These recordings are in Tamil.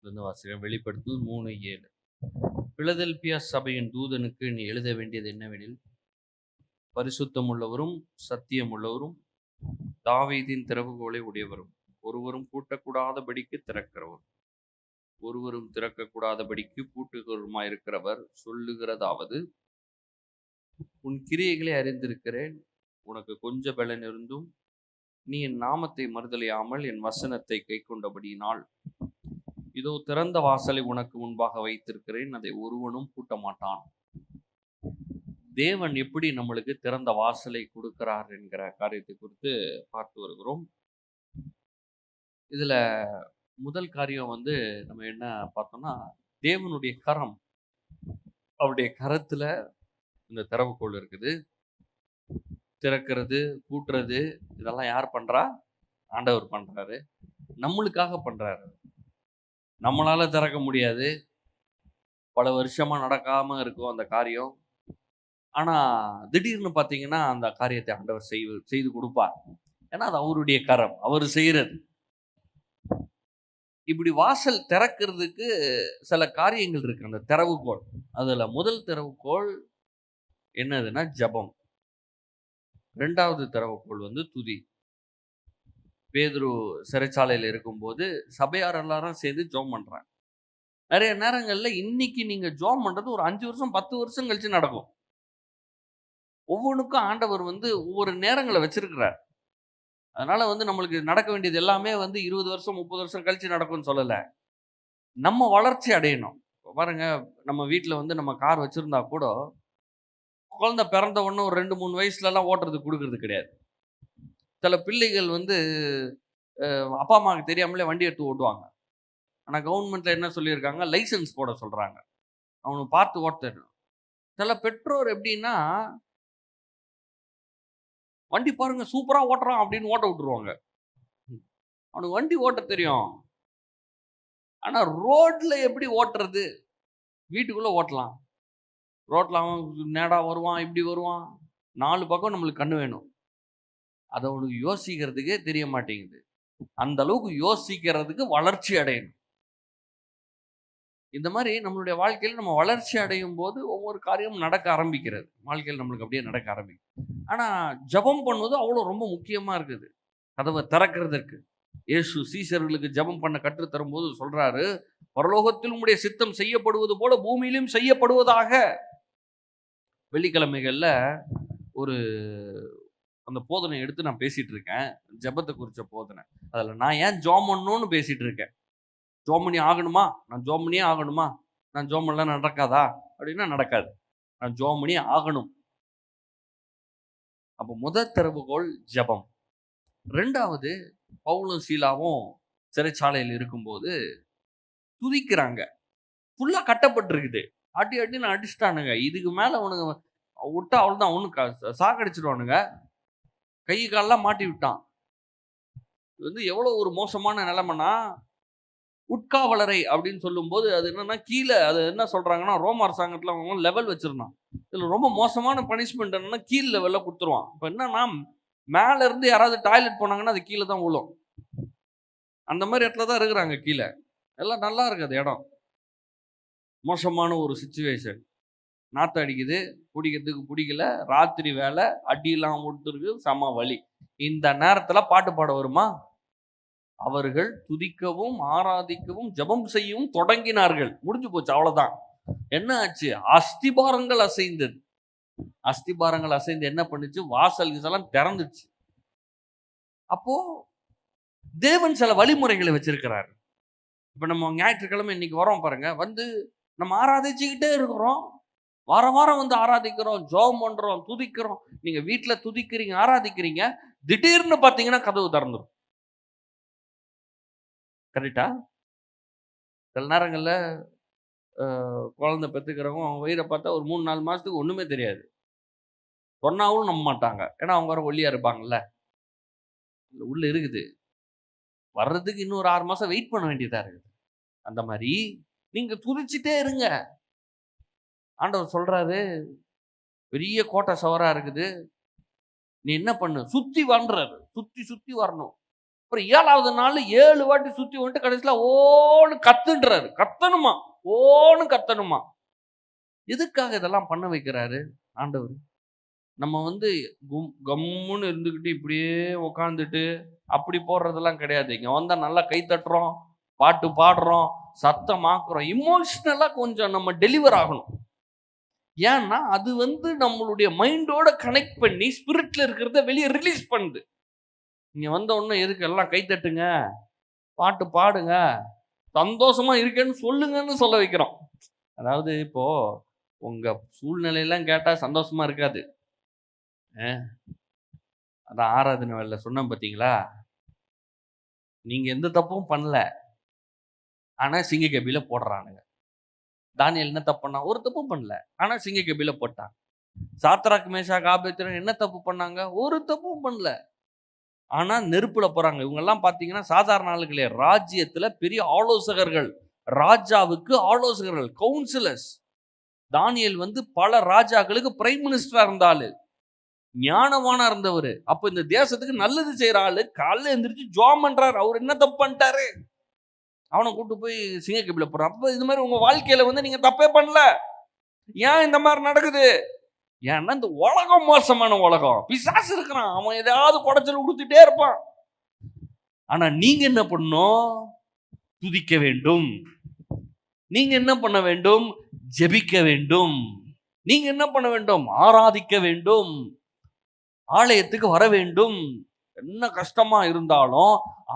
இருந்து வாசிக்கிறேன். வெளிப்படுத்தல் 3:7. பிலதெல்பியா சபையின் தூதனுக்கு நீ எழுத வேண்டியது என்னவெனில், பரிசுத்தம் உள்ளவரும் சத்தியம் உள்ளவரும் தாவீதின் திறவுகோலை உடையவரும் ஒருவரும் பூட்டக்கூடாதபடிக்கு திறக்கிறவர் ஒருவரும் திறக்கக்கூடாதபடிக்கு பூட்டுகிறவருமாயிருக்கிறவர் சொல்லுகிறதாவது, உன் கிரியைகளை அறிந்திருக்கிறேன். உனக்கு கொஞ்ச பலன் இருந்தும் நீ என் நாமத்தை மறுதலியாமல் என் வசனத்தை கைக்கொண்டபடியினால் இதோ திறந்த வாசலை உனக்கு முன்பாக வைத்திருக்கிறேன், அதை ஒருவனும் பூட்ட மாட்டான். தேவன் எப்படி நம்மளுக்கு திறந்த வாசலை கொடுக்கிறார் என்கிற காரியத்தை குறித்து பார்த்து வருகிறோம். இதுல முதல் காரியம் நம்ம என்ன பார்த்தோம்னா, தேவனுடைய கரம், அவருடைய கரத்துல இந்த திறவுகோல் இருக்குது. திறக்கிறது, பூட்டுறது இதெல்லாம் யார் பண்றா? ஆண்டவர் பண்றாரு. நம்மளுக்காக பண்றாரு. நம்மளால திறக்க முடியாது. பல வருஷமா நடக்காம இருக்கும் அந்த காரியம். ஆனா திடீர்னு பார்த்தீங்கன்னா அந்த காரியத்தை ஆண்டவர் செய்து கொடுப்பார். ஏன்னா அது அவருடைய கரம், அவர் செய்யறது. இப்படி வாசல் திறக்கிறதுக்கு சில காரியங்கள் இருக்கு. அந்த திறவுகோல், அதுல முதல் திறவுகோல் என்னதுன்னா ஜெபம். இரண்டாவது திறவுகோல் துதி. பேதுரு சிறைச்சாலையில் இருக்கும்போது சபையார் எல்லாரும் சேர்ந்து ஜெபம் பண்றாங்க. நிறைய நேரங்கள்ல இன்னைக்கு நீங்க ஜெபம் பண்றது ஒரு 5 வருஷம் 10 வருஷம் கழிச்சு நடக்கும். ஒவ்வொன்றுக்கும் ஆண்டவர் ஒவ்வொரு நேரங்களை வச்சிருக்கிறார். அதனால நம்மளுக்கு நடக்க வேண்டியது எல்லாமே 20 வருஷம் 30 வருஷம் கழிச்சு நடக்கும்னு சொல்லல. நம்ம வளர்ச்சி அடையணும். பாருங்க, நம்ம வீட்டில் நம்ம கார் வச்சிருந்தா கூட குழந்தை பிறந்த உடனே ஒரு 2-3 வயசுலலாம் ஓட்டுறதுக்கு கொடுக்கறது கிடையாது. சில பிள்ளைகள் அப்பா அம்மாவுக்கு தெரியாமலே வண்டி எடுத்து ஓட்டுவாங்க. ஆனால் கவர்மெண்ட்ல என்ன சொல்லியிருக்காங்க, லைசன்ஸ் போட சொல்றாங்க. அவனுக்கு பார்த்து ஓட்டணும். சில பெற்றோர் எப்படின்னா, வண்டி பாருங்க சூப்பரா ஓட்டுறான் அப்படின்னு ஓட்ட விட்டுருவாங்க. அவனுக்கு வண்டி ஓட்ட தெரியும், ஆனா ரோட்ல எப்படி ஓட்டுறது? வீட்டுக்குள்ள ஓட்டலாம், ரோட்ல அவன் நேடா வருவான், இப்படி வருவான், 4 பக்கம் நம்மளுக்கு கண்ணு வேணும். அதை அவனுக்கு யோசிக்கிறதுக்கே தெரிய மாட்டேங்குது. அந்த அளவுக்கு யோசிக்கிறதுக்கு வளர்ச்சி அடையணும். இந்த மாதிரி நம்மளுடைய வாழ்க்கையில் நம்ம வளர்ச்சி அடையும் போது ஒவ்வொரு காரியமும் நடக்க ஆரம்பிக்கிறது. வாழ்க்கையில் நம்மளுக்கு அப்படியே நடக்க ஆரம்பிக்கும். ஆனா ஜெபம் பண்ணுவது அவ்வளோ ரொம்ப முக்கியமா இருக்குது. கதவை திறக்கிறதுக்கு இயேசு சீசர்களுக்கு ஜெபம் பண்ண கற்றுத்தரும் போது சொல்றாரு, பரலோகத்தில் உம்முடைய சித்தம் செய்யப்படுவது போல பூமியிலும் செய்யப்படுவதாக. வெள்ளிக்கிழமைகள்ல ஒரு அந்த போதனை எடுத்து நான் பேசிட்டு இருக்கேன், ஜெபத்தை குறிச்ச போதனை. அதில் நான் ஏன் ஜெபம் பண்ணணும்னு பேசிட்டு இருக்கேன். ஜெபம் பண்ணி ஆகணுமா? நான் ஜெபம் பண்ணியே ஆகணுமா? நான் ஜெபம் பண்ணலாம் நடக்காதா அப்படின்னா நடக்காது. நான் ஜெபம் பண்ணி ஆகணும். அப்போ முதல் திறவுகோல் ஜெபம். ரெண்டாவது, பவுலும் சீலாவும் சிறைச்சாலையில் இருக்கும்போது துதிக்கிறாங்க. ஃபுல்லா கட்டப்பட்டிருக்குது. அடி அடின்னு அடிச்சிட்டானுங்க. இதுக்கு மேல அவனுங்க விட்டா அவ்வளோதான், ஒன்று சாகடிச்சிடுவானுங்க. கை காலெல்லாம் மாட்டி விட்டான். எவ்வளோ ஒரு மோசமான நிலைமைனா, உட்காவலரை அப்படின்னு சொல்லும்போது அது என்னன்னா, கீழே அது என்ன சொல்றாங்கன்னா, ரோம அரசாங்கத்தில் அவங்க லெவல் வச்சிருந்தான். இதில் ரொம்ப மோசமான பனிஷ்மெண்ட் என்னன்னா, கீழ் லெவலில் கொடுத்துருவான். இப்போ என்னன்னா, மேல இருந்து யாராவது டாய்லெட் போனாங்கன்னா அது கீழே தான் விழும். அந்த மாதிரி இடத்துல தான் இருக்கிறாங்க கீழே. எல்லாம் நல்லா இருக்கு அது இடம். மோசமான ஒரு சிச்சுவேஷன். நாற்று அடிக்குது, பிடிக்கிறதுக்கு பிடிக்கல, ராத்திரி வேலை, அடியெல்லாம் விட்டுருக்கு, செம வலி. இந்த நேரத்தில் பாட்டு பாட வருமா? அவர்கள் துதிக்கவும் ஆராதிக்கவும் ஜெபம் செய்யவும் தொடங்கினார்கள். முடிஞ்சு போச்சு, அவ்வளவுதான். என்ன ஆச்சு? அஸ்திபாரங்கள் அசைந்தது. அஸ்திபாரங்கள் அசைந்து என்ன பண்ணுச்சு? வாசல் எல்லாம் திறந்துச்சு. அப்போ தேவன் சில வழிமுறைகளை வச்சிருக்கிறார். இப்ப நம்ம ஞாயிற்றுக்கிழமை இன்னைக்கு வரோம் பாருங்க, நம்ம ஆராதிச்சுக்கிட்டே இருக்கிறோம். வாரம் வாரம் ஆராதிக்கிறோம், ஜெபம் பண்றோம், துதிக்கிறோம். நீங்க வீட்டுல துதிக்கிறீங்க, ஆராதிக்கிறீங்க, திடீர்னு பாத்தீங்கன்னா கதவு திறந்துடும். கரெக்டா? சில நேரங்கள்ல குழந்தை பெற்றுக்கிறவங்க அவங்க வயிறை பார்த்தா ஒரு 3-4 மாசத்துக்கு ஒண்ணுமே தெரியாது. சொன்னாவும் நம்ப மாட்டாங்க. ஏன்னா அவங்க வர ஒல்லியா இருப்பாங்கல்ல. உள்ள இருக்குது. வர்றதுக்கு இன்னும் ஒரு 6 மாசம் வெயிட் பண்ண வேண்டியதா இருக்குது. அந்த மாதிரி நீங்க துதிச்சுட்டே இருங்க. ஆண்டவர் சொல்றாரு, பெரிய கோட்டை சவரா இருக்குது, நீ என்ன பண்ணு? சுத்தி வாழ்றாரு. சுத்தி சுத்தி வரணும். அப்புறம் 7வது நாள் 7 வாட்டி சுத்தி வந்துட்டு கடைசியில ஓன்னு கத்துன்றாரு. கத்தணுமா, ஓன்னு கத்தணுமா. எதுக்காக இதெல்லாம் பண்ண வைக்கிறாரு ஆண்டவர்? நம்ம வந்து கம்முன்னு இருந்துகிட்டு இப்படியே உட்காந்துட்டு அப்படி போடுறதெல்லாம் கிடையாது. இங்க வந்தா நல்லா கை தட்டுறோம், பாட்டு பாடுறோம், சத்தமாக்குறோம். இமோஷனலா கொஞ்சம் நம்ம டெலிவர் ஆகணும். ஏன்னா அது வந்து நம்மளுடைய மைண்டோட கனெக்ட் பண்ணி ஸ்பிரிட்ல இருக்கிறத வெளியே ரிலீஸ் பண்ணுது. இங்க வந்த உடனே எதுக்கு எல்லாம் கை தட்டுங்க, பாட்டு பாடுங்க, சந்தோஷமா இருக்கேன்னு சொல்லுங்கன்னு சொல்ல வைக்கிறோம். அதாவது இப்போ உங்க சூழ்நிலையெல்லாம் கேட்டா சந்தோஷமா இருக்காது. அதான் ஆராதனை வேலையில சொன்னேன் பார்த்தீங்களா? நீங்க எந்த தப்பும் பண்ணல. ஆனா சிங்க கபில போடுறானுங்க. தானியேல் என்ன தப்பு பண்ணான்? ஒரு தப்பும் பண்ணல. ஆனா சிங்க கபில போட்டான். சாத்ராக், மேஷாக், ஆபேத்நேகோ என்ன தப்பு பண்ணாங்க? ஒரு தப்பும் பண்ணல. ஆனா நெருப்புல போறாங்க. இவங்க எல்லாம் பார்த்தீங்கன்னா சாதாரண ஆளு கிடையாது. ராஜ்யத்துல பெரிய ஆலோசகர்கள். ராஜாவுக்கு ஆலோசகர்கள், கவுன்சிலர்ஸ். தானியேல் வந்து பல ராஜாக்களுக்கு பிரைம் மினிஸ்டரா இருந்த ஆளு. ஞானவானா இருந்தவர். அப்ப இந்த தேசத்துக்கு நல்லது செய்யற ஆளு காலைல எந்திரிச்சு ஜெபம் பண்றாரு. அவர் என்ன தப்பு பண்ணிட்டாரு? அவனை கூட்டு போய் சிங்க கபில போறான். அப்ப இது மாதிரி உங்க வாழ்க்கையில வந்து நீங்க தப்பே பண்ணல. ஏன் இந்த மாதிரி நடக்குது? ஏன்னா இந்த உலகம் மோசமான உலகம். பிசாசு இருக்கிறான். அவன் ஏதாவது குடைச்சல் கொடுத்துட்டே இருப்பான். ஆனா நீங்க என்ன பண்ணணும்? துதிக்க வேண்டும். நீங்க என்ன பண்ண வேண்டும்? ஜெபிக்க வேண்டும். நீங்க என்ன பண்ண வேண்டும்? ஆராதிக்க வேண்டும். ஆலயத்துக்கு வர வேண்டும். என்ன கஷ்டமா இருந்தாலும்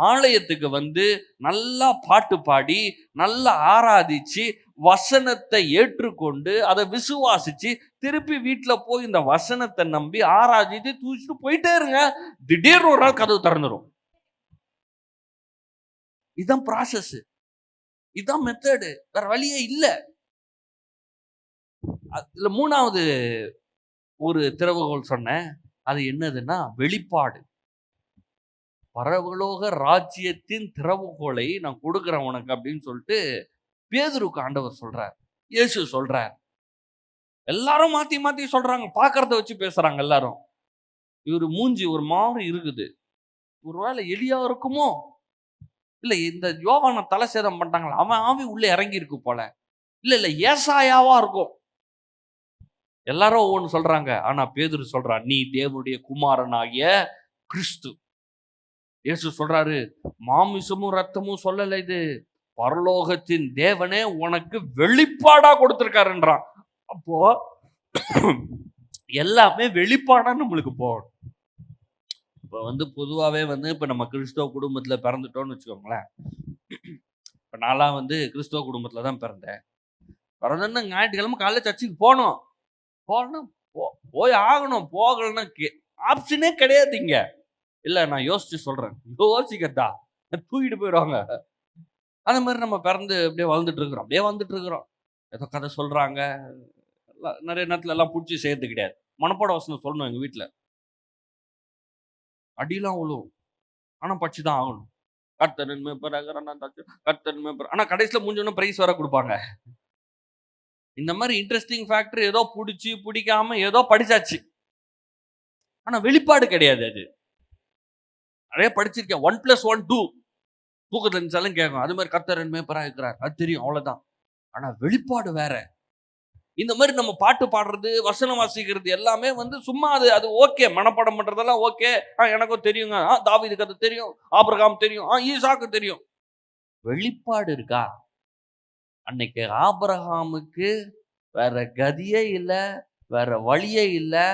ஆலயத்துக்கு வந்து நல்லா பாட்டு பாடி நல்லா ஆராதிச்சு வசனத்தை ஏற்றுக்கொண்டு அதை விசுவாசிச்சு திருப்பி வீட்டில் போய் இந்த வசனத்தை நம்பி ஆராதிச்சு தூச்சிட்டு போயிட்டே இருங்க. திடீர்னு ஒரு நாள் கதவு திறந்துடும். இதுதான் ப்ராசஸ், இதுதான் மெத்தடு. வேற வழியே இல்லை. அதுல 3வது ஒரு திறவுகோல் சொன்னேன். அது என்னதுன்னா வெளிப்பாடு. பரலோக ராஜ்யத்தின் திறவுகோலை நான் கொடுக்கிறேன் உனக்கு அப்படின்னு சொல்லிட்டு பேதுருக்கு ஆண்டவர் சொல்றார், இயேசு சொல்றார். எல்லாரும் மாத்தி மாத்தி சொல்றாங்க, பாக்குறத வச்சு பேசுறாங்க எல்லாரும். இவரு மூஞ்சி ஒரு மாதிரி இருக்குது. ஒருவேளை எலியா இருக்குமோ, இல்ல இந்த யோவானை தலை சேதம் பண்ணிட்டாங்களா அவன் ஆவி உள்ள இறங்கி இருக்கு போல, இல்ல ஏசாயாவா இருக்கும். எல்லாரும் ஒவ்வொன்று சொல்றாங்க. ஆனா பேதுரு சொல்றான், நீ தேவனுடைய குமாரனாகிய கிறிஸ்து. இயேசு சொல்றாரு, மாமிசமும் ரத்தமும் சொல்லல, இது பரலோகத்தின் தேவனே உனக்கு வெளிப்பாடா கொடுத்திருக்காருன்றான். அப்போ எல்லாமே வெளிப்பாடா நம்மளுக்கு போகணும். இப்ப வந்து பொதுவாவே வந்து இப்ப நம்ம கிறிஸ்தவ குடும்பத்துல பிறந்துட்டோம்னு வச்சுக்கோங்களேன். இப்ப நான்லாம் வந்து கிறிஸ்தவ குடும்பத்துல தான் பிறந்தேன். பிறந்தேன்னா ஞாயிற்றுக்கிழமை காலையில சர்ச்சுக்கு போனோம். போய் ஆகணும். போகலன்னா ஆப்ஷனே கிடையாது இங்க. இல்ல நான் யோசிச்சு சொல்றேன். யோசிக்கட்டா தூக்கிட்டு போயிடுவாங்க. அந்த மாதிரி நம்ம பிறந்து அப்படியே வந்துட்டு இருக்கிறோம். ஏதோ கதை சொல்றாங்க. நிறைய நேரத்துல எல்லாம் பிடிச்சி செய்யறது கிடையாது. மனப்பாட வசனம் சொல்லணும். எங்க வீட்டுல அடியெல்லாம் விழுவும். ஆனா படிச்சுதான் ஆகணும். ஆனா கடைசியில முடிஞ்சோன்னு பிரைஸ் வர கொடுப்பாங்க. இந்த மாதிரி இன்ட்ரெஸ்டிங் ஃபேக்டர் ஏதோ பிடிச்சி பிடிக்காம ஏதோ படிச்சாச்சு. ஆனா வெளிப்பாடு கிடையாது. அது நிறைய படிச்சிருக்கேன். 1+1 2 தூக்கத்துல இருந்துச்சாலும் கேட்கும். அது மாதிரி கர்த்தர் என் மேய்ப்பராக இருக்கிறார், அது தெரியும், அவ்வளவுதான். ஆனா வெளிப்பாடு வேற. இந்த மாதிரி நம்ம பாட்டு பாடுறது, வசனம் வாசிக்கிறது எல்லாமே வந்து சும்மா அது ஓகே, மனப்பாடம் பண்றதெல்லாம் ஓகே. எனக்கும் தெரியுங்க. தாவீதுக்கு அது தெரியும், ஆபிரகாம் தெரியும், ஈசாக்கு தெரியும். வெளிப்பாடு இருக்கா? அன்னைக்கு ஆபிரகாமுக்கு வேற கதியே இல்லை, வேற வழியே இல்லை.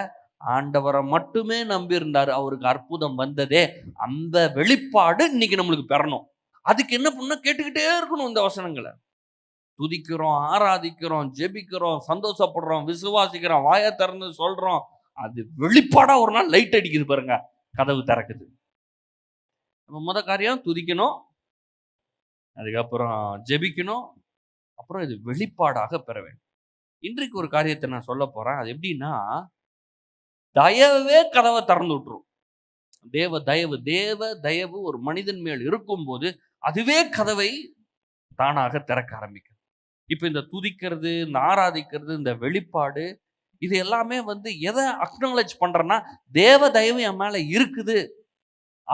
ஆண்டவரை மட்டுமே நம்பி இருந்தாரு. அவருக்கு அற்புதம் வந்ததே. அந்த வெளிப்பாடு இன்னைக்கு நம்மளுக்கு பெறணும். அதுக்கு என்ன பண்ண? கேட்டுக்கிட்டே இருக்கணும். இந்த வசனங்களை துதிக்கிறோம், ஆராதிக்கிறோம், ஜெபிக்கிறோம், சந்தோஷப்படுறோம், விசுவாசிக்கிறோம், வாயை திறந்து சொல்றோம். அது வெளிப்பாடா ஒரு நாள் லைட் அடிக்குது பாருங்க, கதவு திறக்குது. நம்ம முத காரியம் துதிக்கணும், அதுக்கப்புறம் ஜெபிக்கணும், அப்புறம் இது வெளிப்பாடாக பெற வேண்டும். இன்றைக்கு ஒரு காரியத்தை நான் சொல்ல போறேன். அது எப்படின்னா, தயவே கதவை திறந்து விட்டுரும். தேவ தயவு ஒரு மனிதன் மேல் இருக்கும் போது அதுவே கதவை தானாக திறக்க ஆரம்பிக்கும். இப்ப இந்த துதிக்கிறது, இந்த ஆராதிக்கிறது, இந்த வெளிப்பாடு, இது எல்லாமே வந்து எதை அக்னாலேஜ் பண்றேன்னா, தேவ தயவு என் மேல இருக்குது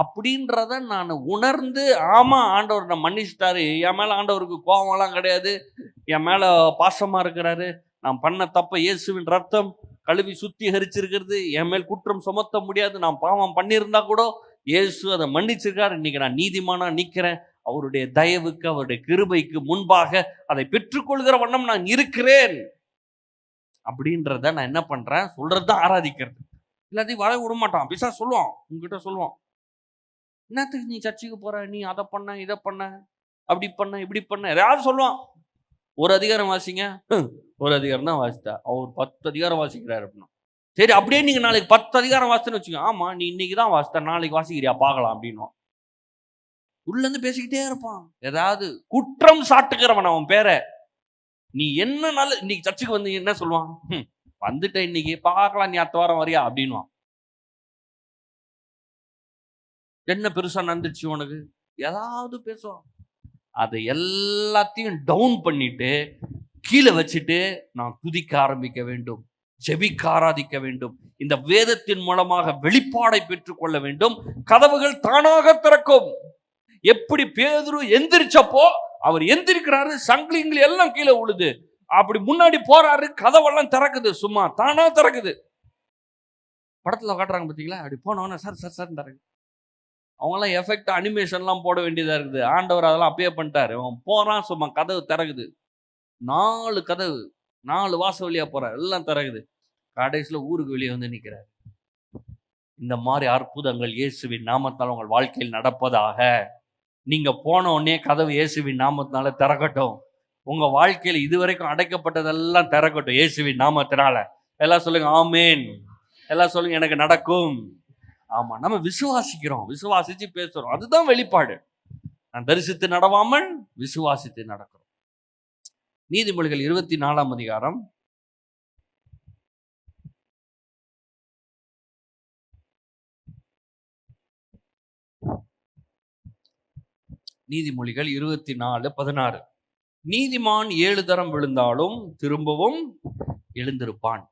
அப்படின்றத நான் உணர்ந்து, ஆமா ஆண்டவர் நான் மன்னிச்சிட்டாரு, என் மேல ஆண்டவருக்கு கோபம்லாம் கிடையாது, என் மேல பாசமா இருக்கிறாரு, நான் பண்ண தப்ப இயேசுவின் ரத்தம் கழுவி சுத்திகரிச்சிருக்கிறது, என் மேல் குற்றம் சுமத்த முடியாது, நான் பாவம் பண்ணியிருந்தா கூட இயேசு அதை மன்னிச்சிருக்காரு, இன்னைக்கு நான் நீதிமானா நிற்கிறேன், அவருடைய தயவுக்கு அவருடைய கிருபைக்கு முன்பாக அதை பெற்றுக்கொள்கிற வண்ணம் நான் இருக்கிறேன் அப்படின்றத நான் என்ன பண்றேன், சொல்றதுதான் ஆராதிக்கிறது. எல்லாத்தையும் வர விட மாட்டான், பிசாசு சொல்லுவான், உங்ககிட்ட சொல்லுவான், என்னத்துக்கு நீ சர்ச்சுக்கு போற, நீ அதை பண்ண இதை பண்ண அப்படி பண்ண இப்படி பண்ண ஏதாவது சொல்லுவான். ஒரு அதிகாரம் வாசிங்க, ஒரு அதிகாரம் தான் வாசித்தா, அவர் 10 அதிகாரம் வாசிக்கிறாரு அப்படின்னா, சரி அப்படியே நீங்க நாளைக்கு 10 அதிகாரம் வாசித்துன்னு வச்சுக்கோங்க, ஆமா நீ இன்னைக்கு தான் வாசித்த, நாளைக்கு வாசிக்கிறியா பார்க்கலாம் அப்படின்னுவான். உள்ள இருந்து பேசிக்கிட்டே இருப்பான், ஏதாவது குற்றம் சாட்டுகிறவன் அவன் பேரை. நீ என்ன நாள் இன்னைக்கு சர்ச்சுக்கு வந்து என்ன சொல்லுவான், வந்துட்ட இன்னைக்கு பார்க்கலாம், நீ அடுத்த வாரம் வரியா அப்படின்வான். என்ன பெருசா நடந்துச்சு உனக்கு, ஏதாவது பேசுவான். அதை எல்லாத்தையும் டவுன் பண்ணிட்டு கீழே வச்சுட்டு நான் துதிக்க ஆரம்பிக்க வேண்டும், ஜெபிக்க ஆராதிக்க வேண்டும், இந்த வேதத்தின் மூலமாக வெளிப்பாடை பெற்றுக்கொள்ள வேண்டும், கதவுகள் தானாக திறக்கும். எப்படி பேதுரு எந்திரிச்சப்போ அவர் எந்திரிக்கிறாரு, சங்கிலிங்கள் எல்லாம் கீழே விழுது, அப்படி முன்னாடி போறாரு, கதவெல்லாம் திறக்குது, சும்மா தானா திறக்குது. படத்துல காட்டுறாங்க பார்த்தீங்களா, அப்படி போனவன சார் சார் சார் திறக்குது. அவங்களாம் எஃபெக்ட் அனிமேஷன்லாம் போட வேண்டியதாக இருக்குது, ஆண்டவர் அதெல்லாம் அப்பயே பண்ணிட்டாரு. அவன் போகிறான், சும்மா கதவு திறகுது, 4 கதவு, 4 வாசல் வழியாக போகிறார், எல்லாம் திறகுது. கடைசியில் ஊருக்கு வெளியே வந்து நிற்கிறார். இந்த மாதிரி அற்புதங்கள் இயேசுவின் நாமத்தால் உங்கள் வாழ்க்கையில் நடப்பதாக. நீங்கள் போன உடனே கதவு இயேசுவின் நாமத்தினால திறக்கட்டும். உங்கள் வாழ்க்கையில் இதுவரைக்கும் அடைக்கப்பட்டதெல்லாம் திறக்கட்டும் இயேசுவின் நாமத்தினால. எல்லாம் சொல்லுங்க ஆமேன், எல்லாம் சொல்லுங்க எனக்கு நடக்கும். ஆமா, நம்ம விசுவாசிக்கிறோம், விசுவாசிச்சு பேசுறோம், அதுதான் வெளிப்பாடு. நான் தரிசித்து நடவாமல் விசுவாசித்து நடக்கிறோம். நீதிமொழிகள் 24ஆம் அதிகாரம் நீதிமொழிகள் 24:16. நீதிமான் 7 தரம் விழுந்தாலும் திரும்பவும் எழுந்திருப்பான்.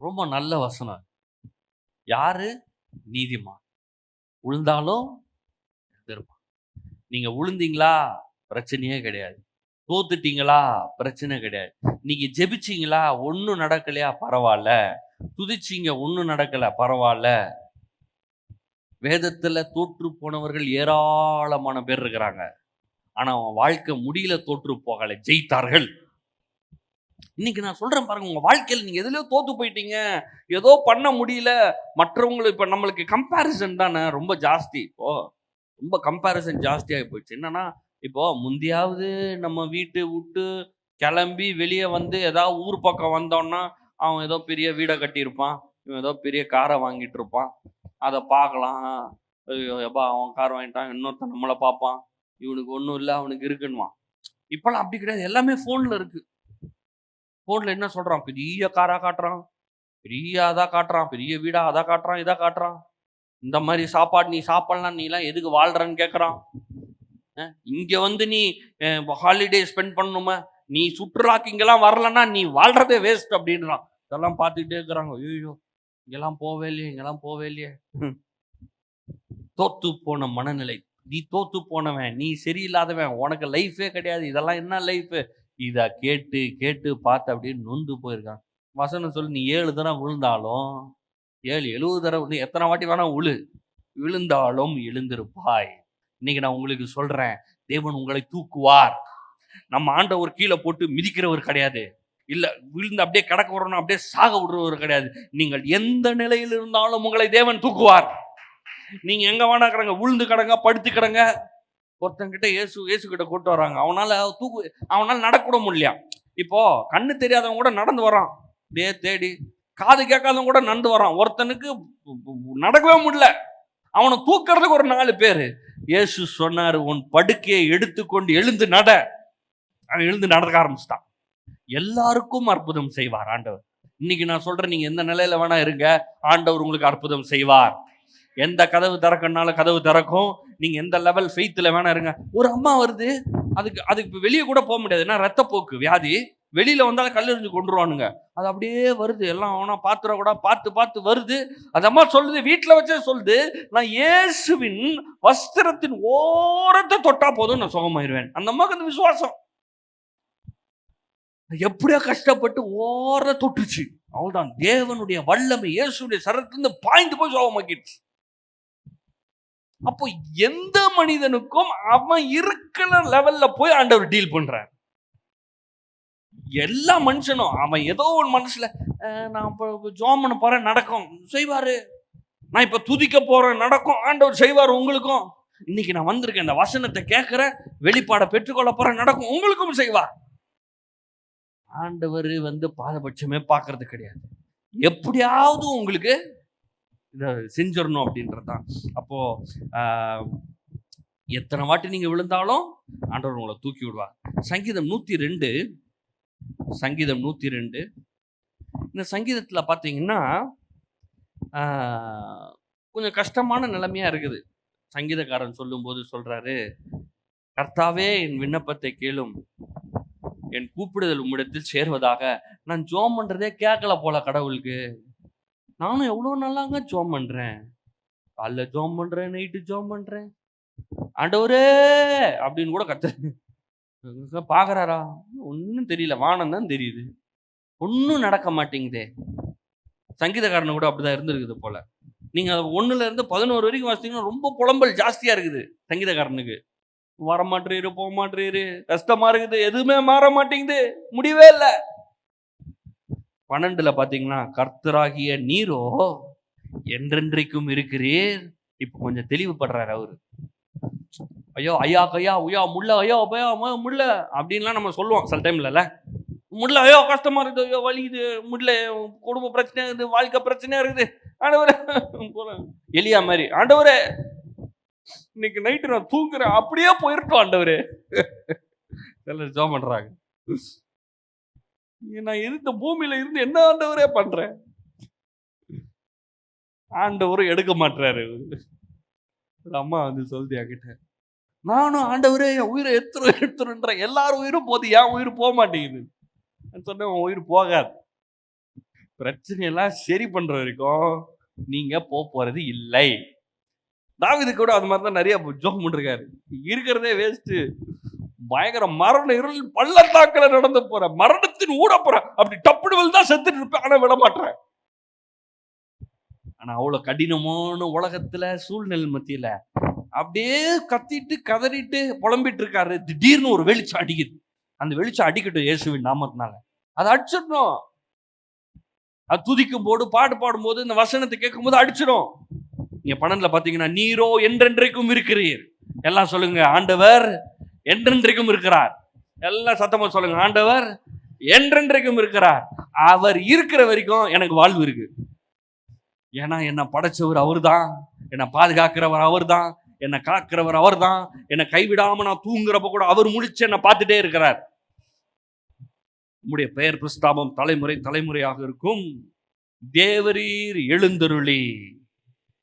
ரொம்ப நல்ல வசனம். யாரு? நீதிமான். விழுந்தாலும் எழுந்திருப்பான். நீங்க விழுந்தீங்களா பிரச்சனையே கிடையாது, தோத்துட்டீங்களா பிரச்சனை கிடையாது, நீங்க ஜெபிச்சீங்களா ஒன்னும் நடக்கலையா பரவாயில்ல, துதிச்சீங்க ஒன்னும் நடக்கல பரவாயில்ல. வேதத்துல தோற்று போனவர்கள் ஏராளமான பேர் இருக்கிறாங்க, ஆனா அவன் வாழ்க்கை முடியல, தோற்று போகல, ஜெயித்தார்கள். இன்னைக்கு நான் சொல்றேன் பாருங்க, உங்க வாழ்க்கையில் நீங்க எதுலயோ தோத்து போயிட்டீங்க, ஏதோ பண்ண முடியல, மற்றவங்களுக்கு இப்ப நம்மளுக்கு கம்பேரிசன் தானே ரொம்ப ஜாஸ்தி. இப்போ ரொம்ப கம்பேரிசன் ஜாஸ்தியாகி போயிடுச்சு. என்னன்னா, இப்போ முந்தியாவது நம்ம வீட்டு விட்டு கிளம்பி வெளியே வந்து ஏதாவது ஊர் பக்கம் வந்தோம்னா, அவன் ஏதோ பெரிய வீடை கட்டியிருப்பான், இவன் ஏதோ பெரிய காரை வாங்கிட்டு இருப்பான், அதை பார்க்கலாம், ஐயோ எப்பா அவன் கார் வாங்கிட்டான், இன்னொருத்தன் நம்மளை பார்ப்பான், இவனுக்கு ஒன்றும் இல்லை அவனுக்கு இருக்குன்னுவான். இப்போலாம் அப்படி கிடையாது, எல்லாமே ஃபோனில் இருக்கு. ஃபோனில் என்ன சொல்கிறான், பெரிய காராக காட்டுறான், பெரிய அதாக காட்டுறான், பெரிய வீடாக அதை காட்டுறான், இதை காட்டுறான், இந்த மாதிரி சாப்பாடு நீ சாப்பிடலாம், நீலாம் எதுக்கு வாழ்கிறன்னு கேட்குறான். இங்கே வந்து நீ ஹாலிடே ஸ்பெண்ட் பண்ணணுமா, நீ சுற்றுலாக்கு இங்கெல்லாம் வரலன்னா நீ வாழ்கிறதே வேஸ்ட் அப்படின்றான். இதெல்லாம் பார்த்துக்கிட்டே இருக்கிறாங்க, ஐயோ இங்கெல்லாம் போவே இல்லையே, இங்கெல்லாம் போவே இல்லையே. தோத்து போன மனநிலை. நீ தோத்து போனவன், நீ சரியில்லாதவன், உனக்கு லைஃபே கிடையாது, இதெல்லாம் என்ன லைஃபு, இதை கேட்டு கேட்டு பார்த்து அப்படின்னு நொந்து போயிருக்கான். வசனம் சொல்லி நீ 7 தடவை விழுந்தாலும் 70 தடவை எத்தனை வாட்டி வேணா விழுந்தாலும் எழுந்திருப்பாய். இன்னைக்கு நான் உங்களுக்கு சொல்றேன், தேவன் உங்களை தூக்குவார். நம்ம ஆண்டவர் கீழே போட்டு மிதிக்கிறவர் கிடையாது, இல்ல விழுந்து அப்படியே கடக்க விடணும் அப்படியே சாக விடுறவர் கிடையாது. நீங்கள் எந்த நிலையில் இருந்தாலும் உங்களை தேவன் தூக்குவார். நீங்க எங்க வேணா கிடங்க, விழுந்து கிடங்க, படுத்து கிடங்க. ஒருத்தங்கிட்ட இயேசு கிட்ட கூட்டு வராங்க, அவனால நடக்கூட முடியலையா. இப்போ கண்ணு தெரியாதவங்க கூட நடந்து வரான், அப்படியே தேடி, காது கேட்காதவங்க கூட நடந்து வரான். ஒருத்தனுக்கு நடக்கவே முடியல, அவனை தூக்கிறதுக்கு ஒரு 4 பேர். இயேசு சொன்னார், உன் படுக்கையை எடுத்துக்கொண்டு எழுந்து நட. அவன் எழுந்து நடக்க ஆரம்பிச்சிட்டான். எல்லாருக்கும் அற்புதம் செய்வார் ஆண்டவர். இன்னைக்கு நான் சொல்றேன், நீங்க எந்த நிலையில வேணா இருங்க, ஆண்டவர் உங்களுக்கு அற்புதம் செய்வார். எந்த கதவு திறக்கனாலும் கதவு திறக்கும். நீங்க எந்த லெவல் ஃபெய்த்ல வேணா இருங்க. ஒரு அம்மா வருது, அதுக்கு வெளியே கூட போக முடியாது, ஏன்னா ரத்தப்போக்கு வியாதி. வெளியில வந்தாலும் கல்லெறிஞ்சு கொண்டுருவானுங்க. அது அப்படியே வருது, எல்லாம் அவனா பாத்துற பார்த்து பார்த்து வருது. அந்த அம்மா சொல்லுது, வீட்டுல வச்சே சொல்லுது, நான் இயேசுவின் வஸ்திரத்தின் ஓரத்தை தொட்டா போதும் நான் சுகமாயிருவேன். அந்த அம்மாவுக்கு அந்த விசுவாசம் எப்படியா கஷ்டப்பட்டு ஓர தொட்டுச்சு. அவள்தான் தேவனுடைய வல்லமை இயேசுடைய சரத்திலிருந்து பாய்ந்து போய் சுகமாக்கிடுச்சு. அப்போ எந்த மனிதனுக்கும் அவன் இருக்கிற லெவல்ல போய் ஆண்டவர் டீல் பண்றார். எல்லா மனுஷனும் அவன் ஏதோ ஒரு மனசுல நான் ஜெபம் பண்ண போறேன், நடக்கும், செய்வாரு. நான் இப்ப துதிக்க போறேன், நடக்கும், ஆண்டவர் செய்வார் உங்களுக்கும். இன்னைக்கு நான் வந்திருக்கேன், இந்த வசனத்தை கேட்கிறேன், வெளிப்பாட பெற்றுக்கொள்ள போறேன், நடக்கும், உங்களுக்கும் செய்வார். ஆண்டவர் பாதபட்சமே பார்க்கறது கிடையாது. எப்படியாவது உங்களுக்கு இதை செஞ்சிடணும் அப்படின்றதுதான். அப்போ எத்தனை வாட்டி நீங்க விழுந்தாலும் ஆண்டவர் உங்களை தூக்கி விடுவார். சங்கீதம் 102 இந்த சங்கீதத்துல பாத்தீங்கன்னா கொஞ்சம் கஷ்டமான நிலைமையா இருக்குது. சங்கீதக்காரன் சொல்லும் போது சொல்றாரு, கர்த்தாவே என் விண்ணப்பத்தை கேளும், என் கூப்பிடுதல் உம்மிடத்தில் சேர்வதாக. நான் ஜெபம் பண்றதே கேட்கல போல கடவுளுக்கு. நானும் எவ்வளவு நல்லாங்க ஜெபம் பண்றேன், காலைல ஜெபம் பண்றேன், நைட்டு ஜெபம் பண்றேன், ஆண்டவரே அப்படின்னு கூட கத்துறேன். பாக்குறாரா? ஒன்னும் தெரியல, வானம் தான் தெரியுது, ஒன்னும் நடக்க மாட்டேங்குதே. சங்கீதக்காரனு கூட அப்படிதான் இருந்திருக்குது போல. நீங்க 1ல இருந்து 11 வரைக்கும் வாசித்தீங்கன்னா ரொம்ப புலம்பல் ஜாஸ்தியா இருக்குது சங்கீதக்காரனுக்கு. வரமாட்டேரு, போக மாட்டேரு, கஷ்டமா இருக்குது, எதுவுமே மாற மாட்டேங்குது, முடிவே இல்லை. 12ல பாத்தீங்கன்னா, கர்த்தராகிய நீரோ என்றென்றைக்கும் இருக்கிறீர். இப்ப கொஞ்சம் தெளிவுபடுறாரு அவரு. ஐயோ ஐயா கையா உயா முள்ள, ஐயோ பயா முள்ள அப்படின்லாம் நம்ம சொல்லுவோம் சில டைம்ல. முள்ள, ஐயோ கஷ்டமா இருக்குது, ஐயோ வலிக்குது, முள்ள, குடும்ப பிரச்சனையா இருக்குது, வாழ்க்கை பிரச்சனையா இருக்குது, ஆண்டவரே எலியா மாதிரி, ஆண்டவரே இன்னைக்கு நைட்டு நான் தூங்குறேன், அப்படியே போயிருக்கோம் ஆண்டவரே. ஜெபம் பண்றாங்க, நான் இருந்த பூமியில இருந்து என்ன ஆண்டவரே பண்றேன், ஆண்டவரும் எடுக்க மாட்டாரு. அம்மா சொல்லுது என்கிட்ட, நானும் ஆண்டவரே என் உயிரை எடுத்துருன்ற, எல்லாரும் உயிரும் போது என் உயிர் போக மாட்டேங்குது. சொன்னேன், உன் உயிர் போகாது, பிரச்சனையெல்லாம் சரி பண்ற வரைக்கும் நீங்க போறது இல்லை. தாவீது கூட அது மாதிரி தான் நிறைய ஜெபம் பண்ணிருக்காரு. இருக்கிறதே வேஸ்ட், பயங்கர மரண இருள் பள்ளத்தாக்குல நடந்து போற, மரணத்தின் ஊட போற, அப்படி டப்புடுவல் தான் செத்துட்டு இருப்பேன், ஆனா விட மாட்டேன். ஆனா அவ்வளவு கடினமான உலகத்துல சூழ்நிலை மத்தியில அப்படியே கத்திட்டு கதறிட்டு புலம்பிட்டு இருக்காரு. திடீர்னு ஒரு வெளிச்சம் அடிக்குது. அந்த வெளிச்சம் அடிக்கட்டும் இயேசுவின் நாமத்தினால, அதை அடிச்சிடணும். அது துதிக்கும் போது, பாட்டு பாடும் போது, இந்த வசனத்தை கேட்கும் போது அடிச்சிடும். நீங்க 12ல பாத்தீங்கன்னா, நீரோ என்றென்றைக்கும் இருக்கிறீர். எல்லாம் சொல்லுங்க, ஆண்டவர் என்றென்றைக்கும் இருக்கிறார். எல்லாம் சத்தமா சொல்லுங்க, ஆண்டவர் என்றென்றைக்கும் இருக்கிறார். அவர் இருக்கிற வரைக்கும் எனக்கு வாழ்வு இருக்கு. ஏன்னா என்னை படைச்சவர் அவர் தான், என்னை பாதுகாக்கிறவர் அவர் தான், என்னை காக்கிறவர் அவர் தான், என்னை கைவிடாம நான் தூங்குறப்ப கூட அவர் முடிச்சு என்னை பார்த்துட்டே இருக்கிறார். உம்முடைய பெயர் பிரஸ்தாபம் தலைமுறை தலைமுறையாக இருக்கும். தேவரீர் எழுந்தருளி.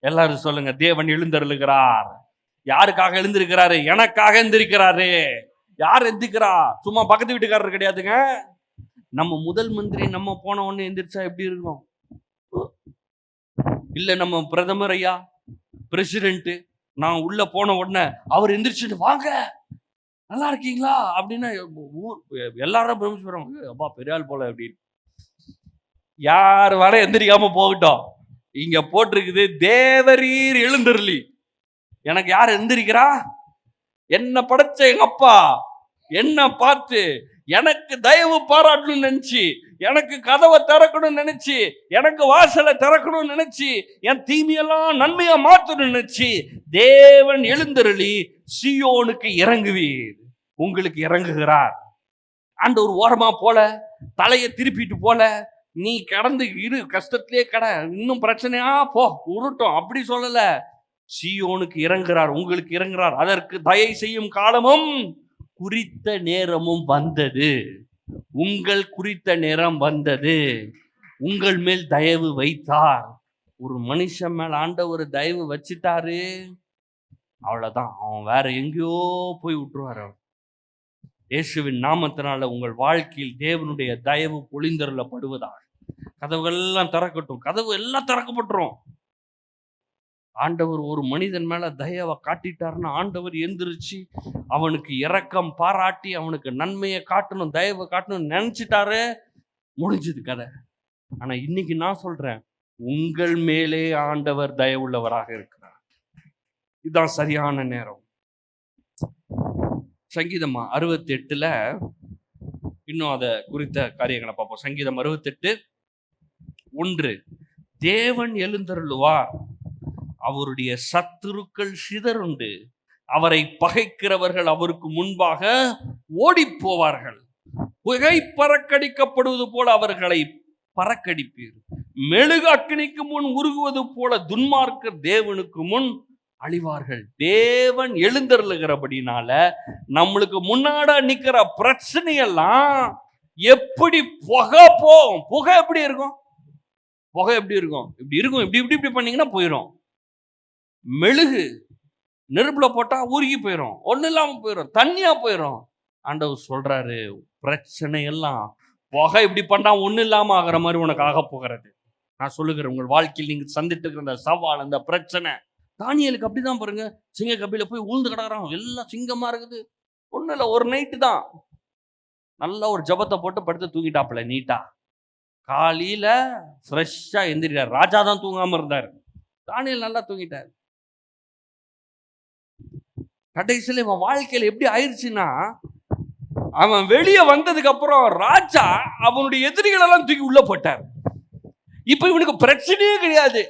எல்லாரும் சொல்லுங்க, தேவன் எழுந்தருளுகிறார். யாருக்காக எழுந்திருக்கிறாரு? எனக்காக எழுந்திருக்கிறாரு. யார் எந்திக்கிறா? சும்மா பக்கத்து வீட்டுக்காரர் கிடையாதுங்க. நம்ம முதல் மந்திரி நம்ம போன உடனே எந்திரிச்சா எப்படி இருக்கும்? இல்ல நம்ம பிரதமர் ஐயா, பிரசிடென்ட், நான் உள்ள போன உடனே அவர் எந்திரிச்சுட்டு வாங்க நல்லா இருக்கீங்களா அப்படின்னா எல்லாரும் பிரமிச்சுறாங்க, அப்பா பெரிய ஆள் போல அப்படின்னு. யார் வர எந்திரிக்காம போகட்டும், இங்க போட்டிருக்குது தேவரீர் எழுந்தருளி. எனக்கு யார் எந்திரிக்கிறா? என்ன படைச்ச எங்க அப்பா என்ன பார்த்து எனக்கு தயவு பாராட்டணும்னு நினைச்சு, எனக்கு கதவை திறக்கணும்னு நினைச்சு, எனக்கு வாசலை திறக்கணும்னு நினைச்சு, என் தீமையெல்லாம் நன்மையா மாற்றணும்னு நினைச்சு தேவன் எழுந்தருளி சீயோனுக்கு இறங்குவீர். உங்களுக்கு இறங்குகிறார். அந்த ஒரு ஓரமா போல, தலையை திருப்பிட்டு போல, நீ கடந்து இரு, கஷ்டத்திலே கடை, இன்னும் பிரச்சனையா போ உருட்டும் அப்படி சொல்லல. சீயோனுக்கு இறங்குறார், உங்களுக்கு இறங்குறார். அதற்கு தயை செய்யும் காலமும் குறித்த நேரமும் வந்தது. உங்கள் குறித்த நேரம் வந்தது. உங்கள் மேல் தயவு வைத்தார். ஒரு மனுஷன் மேல் ஆண்டவர் தயவு வச்சுட்டாரு, அவ்வளவுதான், அவன் வேற எங்கேயோ போய் விட்டுருவார். அவர் இயேசுவின் நாமத்தினால உங்கள் வாழ்க்கையில் தேவனுடைய தயவு பொழிந்தருளப்படுவதாக. கதவுகள் எல்லாம் திறக்கட்டும். கதவு எல்லாம் திறக்கப்பட்டுரும். ஆண்டவர் ஒரு மனிதன் மேல தயவை காட்டிட்டாருன்னா ஆண்டவர் எந்திரிச்சு அவனுக்கு இரக்கம் பாராட்டி அவனுக்கு நன்மையை காட்டணும், தயவை காட்டணும் நினைச்சிட்டாரு, முடிஞ்சது கதை. ஆனா இன்னைக்கு நான் சொல்றேன், உங்கள் மேலே ஆண்டவர் தயவுள்ளவராக இருக்கிறார். இதுதான் சரியான நேரம். சங்கீதம் 68 இன்னும் அதை குறித்த காரியங்களை பார்ப்போம். சங்கீதம் 68:1, தேவன் எழுந்தருளுவார், அவருடைய சத்துருக்கள் சிதறுண்டு, அவரை பகைக்கிறவர்கள் அவருக்கு முன்பாக ஓடி போவார்கள். புகை பறக்கடிக்கப்படுவது போல அவர்களை பறக்கடிப்பீர். மெழுகு அக்கினிக்கு முன் உருகுவது போல துன்மார்க்கர் தேவனுக்கு முன் அழிவார்கள். தேவன் எழுந்தருளுகிறபடினால நம்மளுக்கு முன்னாட நிக்கிற பிரச்சனையெல்லாம் எப்படி புகை போகும். புகை எப்படி இருக்கும்? புகை எப்படி இருக்கும்? இப்படி இருக்கும். இப்படி இப்படி இப்படி பண்ணீங்கன்னா போயிடும். மெழுகு நெருப்புல போட்டா உருகி போயிடும், ஒன்றும் இல்லாமல் போயிடும், தண்ணியா போயிடும். ஆண்டவர் சொல்றாரு, பிரச்சனை எல்லாம் புகை இப்படி பண்ணா ஒன்றும் இல்லாமல் ஆகிற மாதிரி உனக்கு ஆக போகிறது. நான் சொல்லுகிறேன், உங்கள் வாழ்க்கையில் நீங்கள் சந்திட்டு இருக்கிற அந்த சவால், அந்த பிரச்சனை, தானியலுக்கு அப்படிதான் பாருங்க. சிங்க கபில போய் ஊழ்ந்து கிடக்குறான், எல்லாம் சிங்கமா இருக்குது. ஒன்றும் இல்லை, ஒரு நைட்டு தான் நல்லா ஒரு ஜபத்தை போட்டு படுத்து தூங்கிட்டாப்புல நீட்டா. காலையில ஃப்ரெஷ்ஷா எந்திரிட்டார். ராஜா தான் தூங்காம இருந்தார், தானியல் நல்லா தூங்கிட்டார். கடைசியில் இவன் வாழ்க்கையில் எப்படி ஆயிடுச்சுன்னா, அவன் வெளியே வந்ததுக்கு அப்புறம் ராஜா அவனுடைய எதிரிகள் எல்லாம் தூக்கி உள்ள போட்டார். இப்ப இவனுக்கு பிரச்சனையே கிடையாது.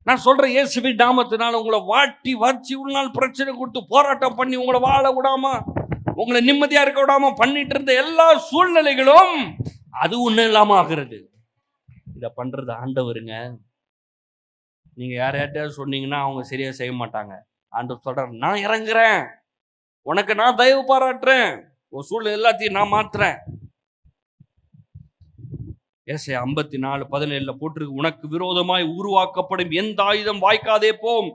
நான் சொல்றேன், இயேசுவின் நாமத்தினால உங்களை வாட்டி வச்சு ஒரு நாள் பிரச்சனை கொடுத்து போராட்டம் பண்ணி உங்களை வாழ விடாம, உங்களை நிம்மதியா இருக்க விடாம பண்ணிட்டு இருந்த எல்லா சூழ்நிலைகளும் அது ஒண்ணும் இல்லாம ஆகிறது. இத பண்றது ஆண்டவருங்க. நீங்க யார்கிட்டயாவது சொன்னீங்கன்னா அவங்க சரியா செய்ய மாட்டாங்க. ஆண்டவர் சொல்றாரு, நான் இறங்குறேன், உனக்கு நான் தயவு பாராட்டுறேன், ஒரு சூழ்நிலை எல்லாத்தையும் நான் மாத்துறேன். ஏசாயா 54:17 போட்டிருக்கு, உனக்கு விரோதமாய் உருவாக்கப்படும் எந்த ஆயுதம் வாய்க்காதே போம்,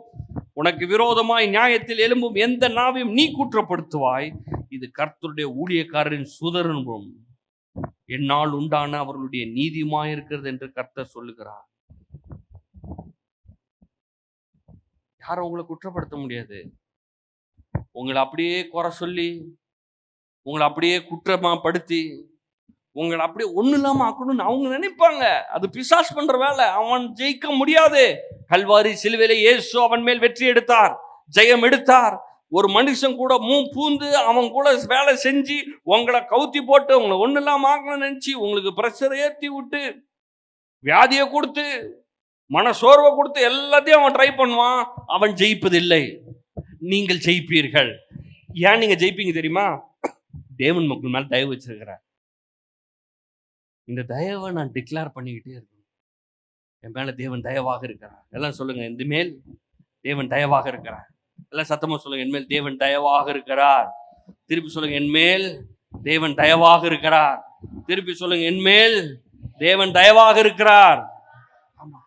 உனக்கு விரோதமாய் நியாயத்தில் எழும்பும் எந்த நாவையும் நீ குற்றப்படுத்துவாய், இது கர்த்தருடைய ஊழியக்காரரின் சுதந்திரம், என்னால் உண்டான அவர்களுடைய நீதியுமாயிருக்கிறது என்று கர்த்தர் சொல்லுகிறார். யாரும் உங்களை குற்றப்படுத்த முடியாது. உங்களை அப்படியே குறை சொல்லி, உங்களை அப்படியே குற்றமா படுத்தி, உங்களை அப்படியே ஒன்றும் இல்லாம ஆக்கணும்னு அவங்க நினைப்பாங்க. அது பிசாசு பண்ற வேலை. அவன் ஜெயிக்க முடியாது. கல்வாரி சிலுவையில இயேசு அவன் மேல் வெற்றி எடுத்தார், ஜெயம் எடுத்தார். ஒரு மனுஷன் கூட பூந்து அவன் கூட வேலை செஞ்சு உங்களை கவுத்தி போட்டு உங்களை ஒன்றும் இல்லாம ஆக்கணும்னு நினைச்சு உங்களுக்கு பிரஷரை ஏற்றி விட்டு வியாதியை கொடுத்து மன சோர்வை கொடுத்து எல்லாத்தையும் அவன் ட்ரை பண்ணுவான். அவன் ஜெயிப்பதில்லை, நீங்கள் ஜெயிப்பீர்கள். ஏன் நீங்க ஜெயிப்பீங்க தெரியுமா? தேவன் மக்கள் மேல தயவு வச்சிருக்கிறார். இந்த தயவை நான் டிக்ளேர் பண்ணிக்கிட்டே இருக்கேன். என் மேல தேவன் தயவாக இருக்கிறார். எல்லாம் சொல்லுங்க, இந்த மேல் தேவன் தயவாக இருக்கிறார். எல்லாம் சத்தமா சொல்லுங்க, என் மேல் தேவன் தயவாக இருக்கிறார். திருப்பி சொல்லுங்க, என் மேல் தேவன் தயவாக இருக்கிறார். திருப்பி சொல்லுங்க, என் மேல் தேவன் தயவாக இருக்கிறார். ஆமா,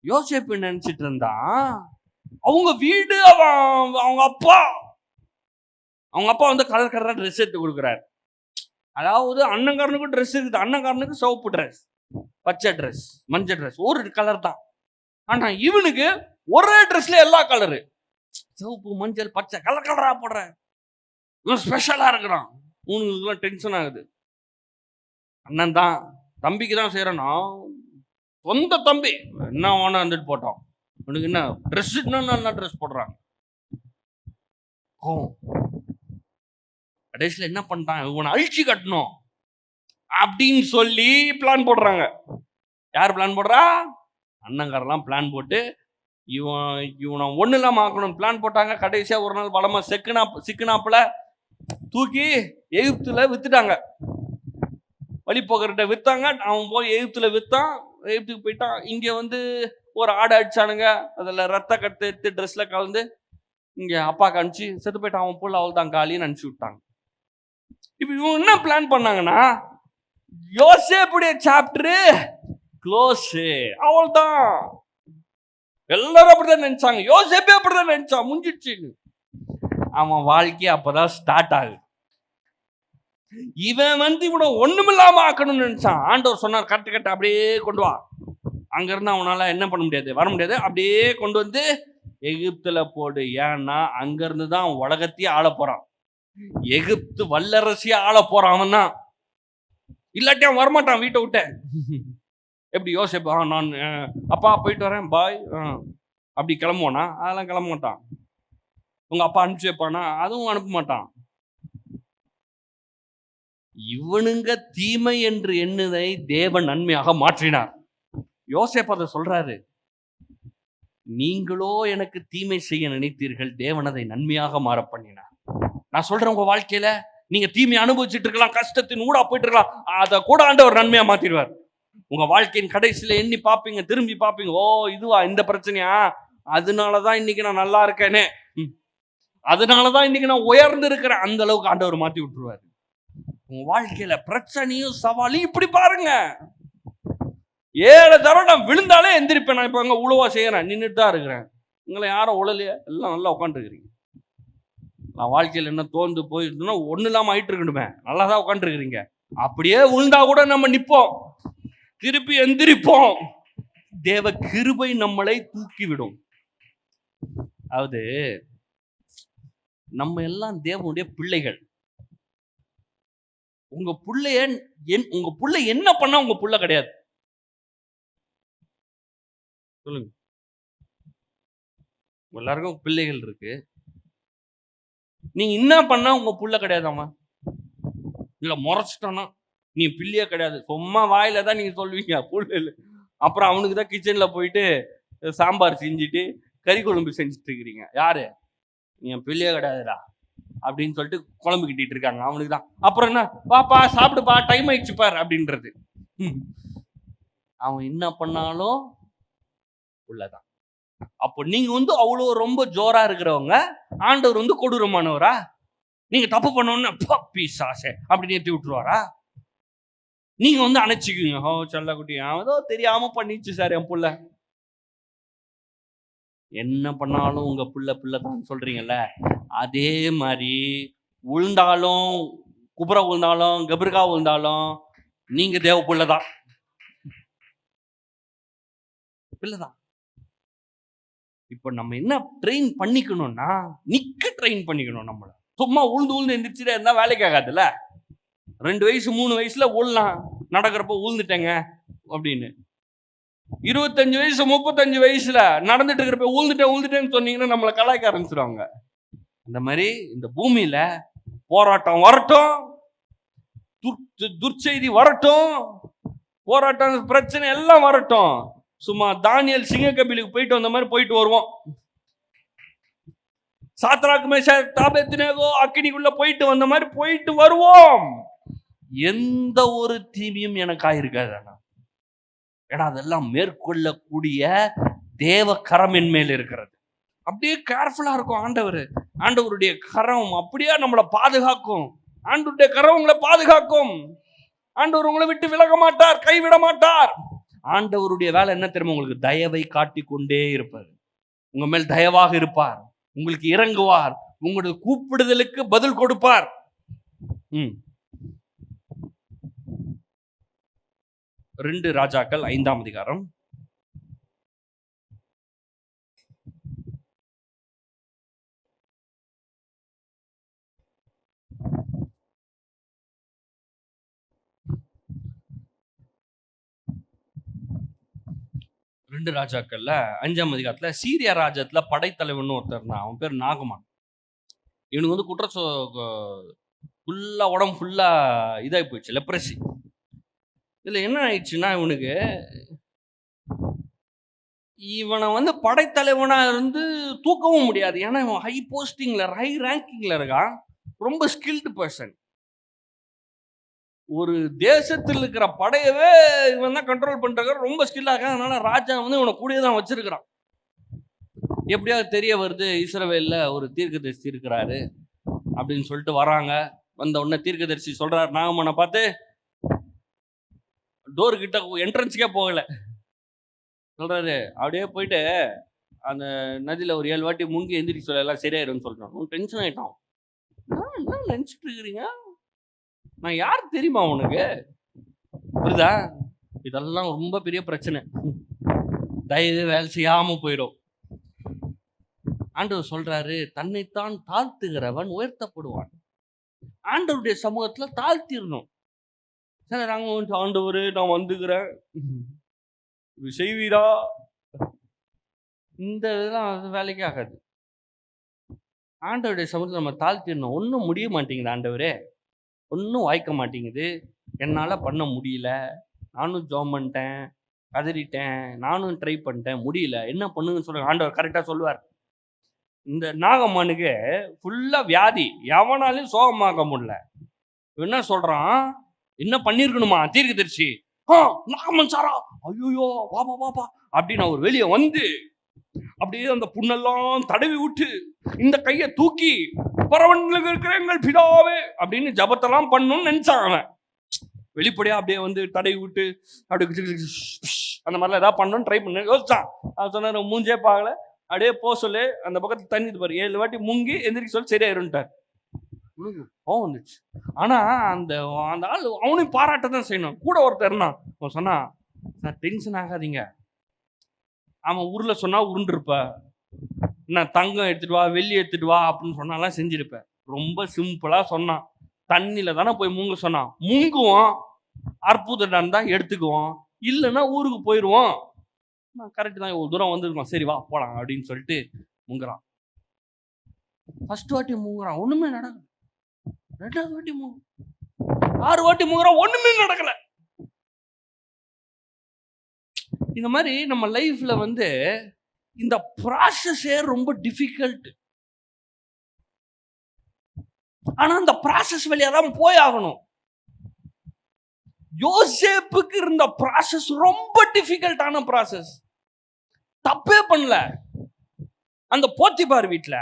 யோசேப்பு நினைச்சிட்டு இருந்தான், அவங்க வீடு அவங்க அப்பா வந்து கலர் கலரா ட்ரெஸ் எடுத்து கொடுக்குறாரு. அதாவது அண்ணங்காரனுக்கும் ட்ரெஸ் இருக்குது. அண்ணங்காரனுக்கு சிவப்பு ட்ரெஸ், பச்சை ட்ரெஸ், மஞ்சள் ட்ரெஸ், ஒரு கலர் தான். ஆனா இவனுக்கு ஒரே ட்ரெஸ்ல எல்லா கலரு, சிவப்பு, மஞ்சள், பச்சை, கலர் கலரா போடுற. இவன் ஸ்பெஷலா இருக்கிறான். உனக்கு டென்ஷன் ஆகுது. அண்ணன் தான் தம்பிக்கு தான் செய்யறனா, சொந்த தம்பி என்ன வேணா வந்துட்டு போட்டோம், உனக்கு என்ன ட்ரெஸ், என்ன ட்ரெஸ் போடுறாங்க. கடைசியில் என்ன பண்ணிட்டான், இவனை அழிச்சு கட்டணும் அப்படின்னு சொல்லி பிளான் போடுறாங்க. யார் பிளான் போடுறா? அண்ணங்காரெல்லாம் பிளான் போட்டு இவனை ஒன்றும் இல்லாமல் ஆக்கணும் பிளான் போட்டாங்க. கடைசியாக ஒரு நாள் பலமா சிக்கினாப்புல தூக்கி எகிப்துல வித்துட்டாங்க. வழிபோக்கர்கிட்ட வித்தாங்க. அவன் போய் எகிப்துல வித்தான், எகிப்துக்கு போயிட்டான். இங்கே வந்து ஒரு ஆடை அடிச்சானுங்க, அதில் ரத்த கட்டு எடுத்து ட்ரெஸ்ல கலந்து இங்கே அப்பாவுக்கு அனுப்பிச்சு செத்து போயிட்டான். அவன் போல அவள் தான் காலின்னு அனுப்பிச்சு விட்டாங்க. இப்போ இவங்க என்ன பிளான் பண்ணாங்கன்னா, யோசேப்புடைய சாப்டரு க்ளோஸ், அவள் தான். எல்லாரும் அப்படிதான் நினைச்சாங்க, யோசேப்பே அப்படிதான் நினைச்சான், முடிஞ்சிடுச்சு. அவன் வாழ்க்கை அப்பதான் ஸ்டார்ட் ஆகுது. இவன் வந்து இவனை ஒண்ணுமில்லாம ஆக்கணும்னு நினைச்சான். ஆண்டவர் சொன்னார், கரெக்ட் கரெக்ட் அப்படியே கொண்டு வா. அங்க இருந்து அவனால என்ன பண்ண முடியாது, வர முடியாது. அப்படியே கொண்டு வந்து எகிப்துல போடு. ஏன்னா அங்க இருந்து தான் உலகத்தையே ஆள போறான். எகிப்து வல்லரசியா ஆள போறான் அவன் தான். இல்லாட்டி அவன் வரமாட்டான் வீட்டை விட்ட. எப்படி யோசிப்பா, நான் அப்பா போயிட்டு வரேன் பாய் அப்படி கிளம்புவானா? அதெல்லாம் கிளம்ப மாட்டான். உங்க அப்பா அனுப்பிச்சு வைப்பானா? அதுவும் அனுப்ப மாட்டான். இவனுங்க தீமை என்று எண்ணுதை தேவன் நன்மையாக மாற்றினார். யோசேப்பு அதை சொல்றாரு, நீங்களோ எனக்கு தீமை செய்ய நினைத்தீர்கள், தேவன் அதை நன்மையாக மாற பண்ணினார். நான் சொல்றேன், உங்க வாழ்க்கையில நீங்க தீமை அனுபவிச்சுட்டு இருக்கலாம், கஷ்டத்தின் ஊடா போயிட்டு இருக்கலாம், அதை கூட ஆண்டவர் நன்மையா மாத்திடுவார். உங்க வாழ்க்கையின் கடைசியில எண்ணி பார்ப்பீங்க, திரும்பி பார்ப்பீங்க, ஓ இதுவா இந்த பிரச்சனையா, அதனாலதான் இன்னைக்கு நான் நல்லா இருக்கேனே, அதனாலதான் இன்னைக்கு நான் உயர்ந்து இருக்கிறேன், அந்த அளவுக்கு ஆண்டவர் மாத்தி விட்டுருவாரு. உங்க வாழ்க்கையில பிரச்சனையும் சவாலையும் இப்படி பாருங்க. 7 தடவை நான் விழுந்தாலே எந்திரிப்பேன். நான் இப்ப அங்க உழவா செய்யறேன், நின்றுட்டு தான் இருக்கிறேன். உங்களை யாரும் உழலையா? எல்லாம் நல்லா உட்காந்துருக்கிறீங்க. நான் வாழ்க்கையில் என்ன தோந்து போயிருந்தோம்னா ஒண்ணு இல்லாம ஆயிட்டு இருக்கணுமே, நல்லா தான் உட்காந்துருக்கிறீங்க. அப்படியே விழுந்தா கூட நம்ம நிப்போம், திருப்பி எந்திரிப்போம். தேவ கிருபை நம்மளை தூக்கிவிடும். அதாவது நம்ம எல்லாம் தேவனுடைய பிள்ளைகள். உங்க புள்ள என்ன பண்ணா உங்க புள்ள கிடையாது? சொல்லுங்க. எல்லாருக்கும் பிள்ளைகள் இருக்கு. நீங்க என்ன பண்ணா உங்க புள்ள கிடையாதாமா? இல்ல முறைச்சிட்டானா நீ பிள்ளையே கிடையாது, சும்மா வாயில தான் நீங்க சொல்லுவீங்க புள்ள. அப்புறம் அவனுக்கு தான் கிச்சன்ல போயிட்டு சாம்பார் செஞ்சுட்டு கறி குழம்பு செஞ்சுட்டு இருக்கிறீங்க. யாரு? நீ பிள்ளையே கிடையாதுடா அப்படின்னு சொல்லிட்டு குழம்பு கிட்டிட்டு இருக்காங்க அவனுக்கு தான். அப்புறம் என்ன, பாப்பா சாப்பிடுப்பா டைம் ஆயிடுச்சு பார் அப்படின்றது. அவன் என்ன பண்ணாலும் உள்ளதான். அப்போ நீங்க வந்து அவ்வளோ ரொம்ப ஜோரா இருக்கிறவங்க, ஆண்டவர் வந்து கொடூரமானவரா? நீங்க தப்பு பண்ணோன்னு பீசாசே அப்படி ஏற்றி விட்டுருவாரா? நீங்க வந்து அணைச்சிக்குங்க, ஓ செல்ல குட்டி ஏதோ தெரியாம பண்ணிச்சு சார் என் புள்ள. என்ன பண்ணாலும் உங்க புள்ள தான் சொல்றீங்கல்ல, அதே மாதிரி உழுந்தாலும் குபுர உழுந்தாலும் கபிர்கா உழுந்தாலும் நீங்க தேவ புள்ளதான், பிள்ளைதான். இப்ப நம்ம என்ன ட்ரெயின் பண்ணிக்கணும்னா, நிக்க ட்ரெயின் பண்ணிக்கணும். நம்மள சும்மா உழுந்து எந்திரிச்சுட்டே இருந்தா வேலைக்கு ஆகாதுல்ல. 2 வயசு 3 வயசுல ஊழலாம், நடக்கிறப்ப ஊழ்ந்துட்டேங்க அப்படின்னு. 25 வயசு 35 வயசுல நடந்துட்டு இருக்கிறப்ப ஊழ்ந்துட்டேன்னு சொன்னீங்கன்னா நம்மளை கலாய்க்க ஆரம்பிச்சிடுவாங்க. அந்த மாதிரி இந்த பூமியில போராட்டம் வரட்டும், துர்ச்செய்தி வரட்டும், போராட்டம் பிரச்சனை எல்லாம் வரட்டும். சும்மா தானியல் சிங்கக்கபிலுக்கு போயிட்டு வந்த மாதிரி போயிட்டு வருவோம். சாத்ராக் மேஷாக் ஆபேத்நேகோ அக்கினிக்குள்ள போயிட்டு வந்த மாதிரி போயிட்டு வருவோம். எந்த ஒரு தீமையும் எனக்கு ஆயிருக்காது. ஏன்னா அதெல்லாம் மேற்கொள்ளக்கூடிய தேவ கரம் என் மேல் இருக்கிறது. அப்படியே கேர்ஃபுல்லா இருக்கும் ஆண்டவருடைய கரம் அப்படியே நம்மளை பாதுகாக்கும். ஆண்டவருடைய கரம் உங்களை பாதுகாக்கும். ஆண்டவர் உங்களை விட்டு விலக மாட்டார், கைவிட மாட்டார். ஆண்டவருடைய வேலை என்ன தெரியுமா? உங்களுக்கு தயவை காட்டிக் கொண்டே இருப்பார். உங்க மேல் தயவாக இருப்பார், உங்களுக்கு இறங்குவார், உங்களுடைய கூப்பிடுதலுக்கு பதில் கொடுப்பார். 2 ராஜாக்கள் 5ஆம் அதிகாரம். ரெண்டு ராஜாக்கள்ல 5ஆம் அதிகாரத்துல சீரியா ராஜ்யத்துல படைத்தலைவன் ஒருத்தர் இருந்தான். அவன் பேர் நாகமான். இவனுக்கு வந்து ஃபுல்லா உடம்பு ஃபுல்லா இதாகி போயிடுச்சு, லெப்ரசி. இதுல என்ன ஆயிடுச்சுன்னா, இவனை வந்து படைத்தலைவனா இருந்து தூக்கவும் முடியாது. ஏன்னா இவன் ஹை போஸ்டிங்ல ஹை ரேங்கிங்ல இருக்கான், ரொம்ப ஸ்கில்டு பர்சன். ஒரு தேசத்தில் இருக்கிற படையவே இவன் தான் கண்ட்ரோல் பண்றாங்க, ரொம்ப ஸ்கில்லா இருக்கான். அதனால ராஜா வந்து இவனை கூடயே தான் வச்சிருக்கிறான். எப்படியாவது தெரிய வருது, இஸ்ரவேல்ல ஒரு தீர்க்கதரிசி இருக்கிறாரு அப்படின்னு சொல்லிட்டு வராங்க. வந்த உடனே தீர்க்கதரிசி சொல்றாரு நாகமனை பார்த்து, டோர் கிட்ட என்ட்ரன்ஸுக்கே போகல, சொல்றாரு அப்படியே போயிட்டு அந்த நதியில ஒரு 7 வாட்டி முங்கி எந்திரிச்சு சொல்ல, எல்லாம் சரியாயிரும்னு சொல்றான். டென்ஷன் ஆயிட்டான். என்ன நினைச்சிட்டு இருக்கிறீங்க, நான் யார் தெரியுமா உனக்கு? புரியுதா? இதெல்லாம் ரொம்ப பெரிய பிரச்சனை. தயவு வேலை செய்யாம போயிடும். ஆண்டவர் சொல்றாரு, தன்னைத்தான் தாழ்த்துகிறவன் உயர்த்தப்படுவான். ஆண்டவருடைய சமூகத்துல தாழ்த்திடணும். சரி, நாங்க வந்து ஆண்டவரே நான் வந்துக்கிறேன், செய்வீரா, இந்த இதெல்லாம் வேலைக்கு ஆகாது. ஆண்டவருடைய சமூகத்தில் நம்ம தாழ்த்திடணும். ஒன்றும் முடிய மாட்டேங்குது ஆண்டவரே, ஒன்றும் வாய்க்க மாட்டேங்குது, என்னால் பண்ண முடியல, நானும் ஜோம் பண்ணிட்டேன், கதறிட்டேன், நானும் ட்ரை பண்ணிட்டேன், முடியல, என்ன பண்ணுங்கன்னு சொல்லுங்க. ஆண்டவர் கரெக்டாக சொல்லுவார். இந்த நாகம்மனுக்கு ஃபுல்லாக வியாதி, எவனாலையும் சோகமாக்க முடியல. என்ன சொல்கிறான், என்ன பண்ணியிருக்கணுமா தீர்க்க தரிசி, நாகம்மன் சாரா, ஐயோ வாப்பா வாப்பா அப்படின்னு அவர் வெளியே வந்து அப்படியே அந்த புண்ணெல்லாம் தடவி விட்டு இந்த கையை தூக்கி பரவன்ல இருக்கிற எங்கள் பிதாவே அப்படின்னு ஜபத்தெல்லாம் பண்ணணும்னு நினைச்சான். அவன் வெளிப்படையா அப்படியே வந்து தடவி விட்டு அப்படி அந்த மாதிரிலாம் ஏதாவது பண்ணணும்னு ட்ரை பண்ண யோசிச்சான். அவன் சொன்னார், மூஞ்சே பார்க்கல, அப்படியே போ சொல்லு, அந்த பக்கத்து தண்ணி பாரு, 7 வாட்டி முங்கி எந்திரிக்க சொல்லி சரியாயிருன்ட்டார். வந்துச்சு. ஆனா அந்த அந்த ஆள் அவனையும் பாராட்ட தான் செய்யணும். கூட ஒருத்தர் இருந்தான், அவன் சொன்னா, சார் டென்ஷன் ஆகாதீங்க, அவன் ஊர்ல சொன்னா உருண்டிருப்ப, என்ன தங்கம் எடுத்துட்டு வா, வெள்ளி எடுத்துட்டு வா அப்படின்னு சொன்னாலாம் செஞ்சிருப்பேன். ரொம்ப சிம்பிளா சொன்னான், தண்ணியில தானே போய் முங்க சொன்னான், முங்குவோம், அற்புதம் தான் எடுத்துக்குவோம், இல்லைன்னா ஊருக்கு போயிடுவோம். கரெக்ட் தான், இவ்வளவு தூரம் வந்துருக்கோம், சரி வா போலாம் அப்படின்னு சொல்லிட்டு முங்குறான். ஃபர்ஸ்ட் வாட்டி முங்குறான், ஒண்ணுமே நடக்கல. 2வது வாட்டி 6 வாட்டி முங்குறான், ஒண்ணுமே நடக்கல. இந்த மாதிரி நம்ம லைஃப்ல வந்து இந்த ப்ராசஸே ரொம்ப டிஃபிகல்ட். ஆனா அந்த ப்ராசஸ் வழியா தான் போய் ஆகணும். யோசேப்புக்கு இருந்த ப்ராசஸ் ரொம்ப டிஃபிகல்ட்டான ப்ராசஸ். தப்பே பண்ணல. அந்த போத்திபார் வீட்டுல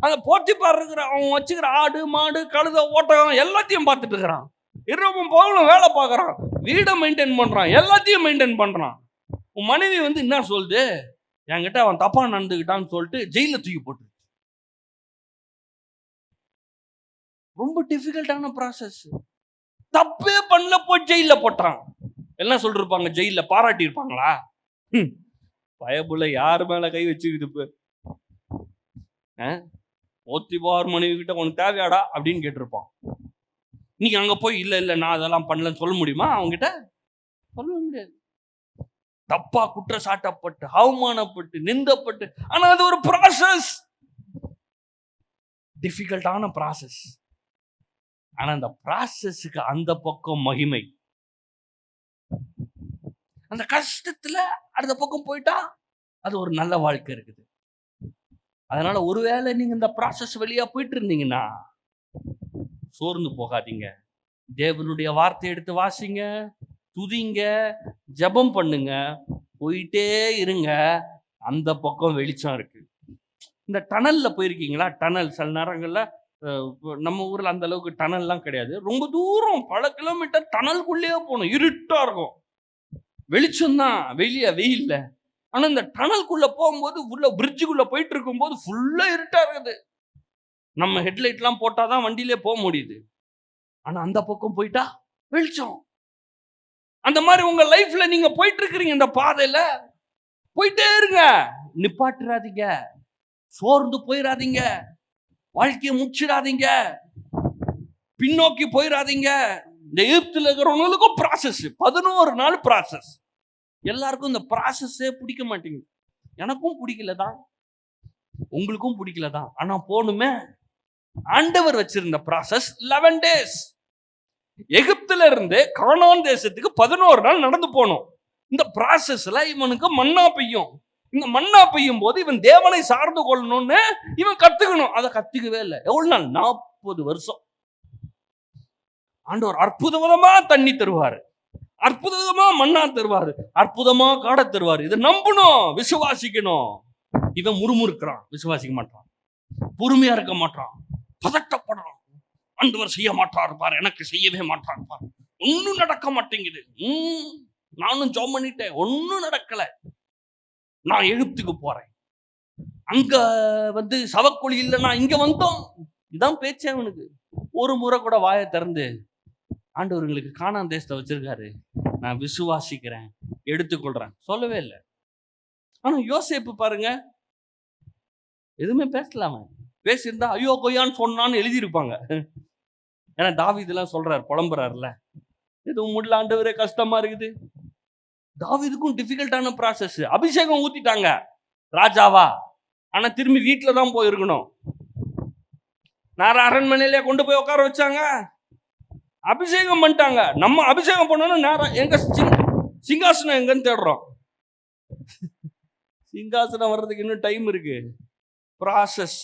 அந்த போத்திபார் இருக்கிற அவன் வச்சுக்கிற ஆடு மாடு கழுத ஓட்டம் எல்லாத்தையும் பார்த்துட்டு இருக்கிறான். இரவும் பகலும் வேலை பார்க்கறான், வீடை மெயின்டைன் பண்றான், எல்லாத்தையும் மெயின்டைன் பண்றான். உன் மனைவி வந்து என்ன சொல்லுது, என்கிட்ட அவன் தப்பா நடந்துக்கிட்டான்னு சொல்லிட்டு ஜெயில தூக்கி போட்டு. ரொம்ப டிஃபிகல்ட்டான ப்ராசஸ். தப்பே பண்ணல, போய் ஜெயில போட்டான். என்ன சொல்லிருப்பாங்க, ஜெயில பாராட்டி இருப்பாங்களா? பயபுல யாரு மேல கை வச்சுக்கிட்டு போத்திபார் மனைவி கிட்ட உனக்கு தேவையாடா அப்படின்னு கேட்டிருப்பான். நீங்க அங்க போய் இல்ல இல்ல நான் அதெல்லாம் பண்ணலன்னு சொல்ல முடியுமா? அவங்ககிட்ட சொல்ல முடியாது. தப்பா குற்றச்சாட்டப்பட்டு அவமானப்பட்டு நிந்தப்பட்டு, ஆனா அது ஒரு ப்ராசஸ், டிஃபிகல்ட்டான ப்ராசஸ். ஆனா அந்த ப்ராசஸ்க்கு அந்த பக்கம் மகிமை. அந்த கஷ்டத்துல அடுத்த பக்கம் போயிட்டா அது ஒரு நல்ல வாழ்க்கை இருக்குது. அதனால ஒருவேளை நீங்க இந்த ப்ராசஸ் வழியா போயிட்டு இருந்தீங்கன்னா சோர்ந்து போகாதீங்க. தேவனுடைய வார்த்தை எடுத்து வாசிங்க, துதிங்க, ஜெபம் பண்ணுங்க, போயிட்டே இருங்க. அந்த பக்கம் வெளிச்சம் இருக்கு. இந்த டனல்ல போயிருக்கீங்களா? டனல் சில நேரங்கள்ல நம்ம ஊர்ல அந்த அளவுக்கு டனல்லாம் கிடையாது. ரொம்ப தூரம் பல கிலோமீட்டர் டனலுக்குள்ளேயே போகணும். இருட்டா இருக்கும், வெளிச்சம் தான் வெளியே வெயில்ல. ஆனா இந்த டனலுக்குள்ள போகும்போது உள்ள பிரிட்ஜுக்குள்ள போயிட்டு இருக்கும் போது ஃபுல்லா இருட்டா இருக்குது. நம்ம ஹெட்லைட் எல்லாம் போட்டாதான் வண்டியிலே போக முடியுது. ஆனா அந்த பக்கம் போயிட்டா வெளிச்சம். அந்த மாதிரி உங்க லைஃப்ல நீங்க போயிட்டு இருக்கிறீங்க, இந்த பாதையில போயிட்டே இருங்க, நிப்பாட்டுறாதீங்க, சோர்ந்து போயிடாதீங்க, வாழ்க்கையை முடிச்சிடாதீங்க, பின்னோக்கி போயிடாதீங்க. இந்த எகிப்துல இருக்கிறவங்களுக்கும் ப்ராசஸ், 11 நாள் ப்ராசஸ். எல்லாருக்கும் இந்த ப்ராசஸே பிடிக்க மாட்டேங்குது. எனக்கும் பிடிக்கல தான், உங்களுக்கும் பிடிக்கல தான். ஆனா போனுமே. ஆண்டவர் வச்சிருந்த ப்ராசஸ் 11 டேஸ். எகிப்துல இருந்து கானான் தேசத்துக்கு 11 நாள் நடந்து போனோம். இந்த ப்ராசஸ்ல இவனுக்கு மன்னா பெய்யும். இந்த மன்னா பெய்யும் போது இவன் தேவனை சார்ந்து கொள்ளணும்னு இவன் கத்துக்கணும். அதை கத்துக்கவே இல்லை. எவ்வளவு நாள்? 40 வருஷம். ஆண்டவர் அற்புதமா தண்ணி தருவாரு, அற்புதமா மன்னா தருவாரு, அற்புதமா காட தருவாரு. இதை நம்பணும், விசுவாசிக்கணும். இவன் முறுமுறுக்கிறான், விசுவாசிக்க மாட்டான், பொறுமையா இருக்க மாட்டான், பதட்டப்படுறான். ஆண்டவர் செய்ய மாட்டார் பார், எனக்கு செய்யவே மாட்டார் பார், ஒன்னும் நடக்க மாட்டேங்குது. நானும் ஜெபம் பண்ணிட்டேன், ஒன்னும் நடக்கல. நான் எகிப்துக்கு போறேன், அங்க வந்து சவக்குழி இல்லைன்னா இங்க வந்தோம். இதான் பேச்சே அவனுக்கு. ஒரு முறை கூட வாயை திறந்து ஆண்டவர் எங்களுக்கு கானான் தேசத்தை வச்சிருக்காரு, நான் விசுவாசிக்கிறேன், எடுத்துக்கொள்றேன் சொல்லவே இல்லை. ஆனா யோசேப்பு பாருங்க, எதுவுமே பேசலாம. பேசியிருந்தா ஐயோ கொய்யான்னு சொன்னான்னு எழுதியிருப்பாங்க. ஏன்னா தாவீதுலாம் சொல்றாரு, புலம்புறாருல, எதுவும் முடியல ஆண்டவரே, கஷ்டமா இருக்குது. தாவீதுக்கும் டிஃபிகல்ட்டான ப்ராசஸ். அபிஷேகம் ஊத்திட்டாங்க ராஜாவா, ஆனா திரும்பி வீட்டுல தான் போயிருக்கணும். நேர அரண்மனையிலே கொண்டு போய் உட்கார வச்சாங்க, அபிஷேகம் பண்ணிட்டாங்க. நம்ம அபிஷேகம் பண்ணணும், நேரம் எங்க சிங்காசனம் எங்கன்னு தேடுறோம். சிங்காசனம் வர்றதுக்கு இன்னும் டைம் இருக்கு. ப்ராசஸ்.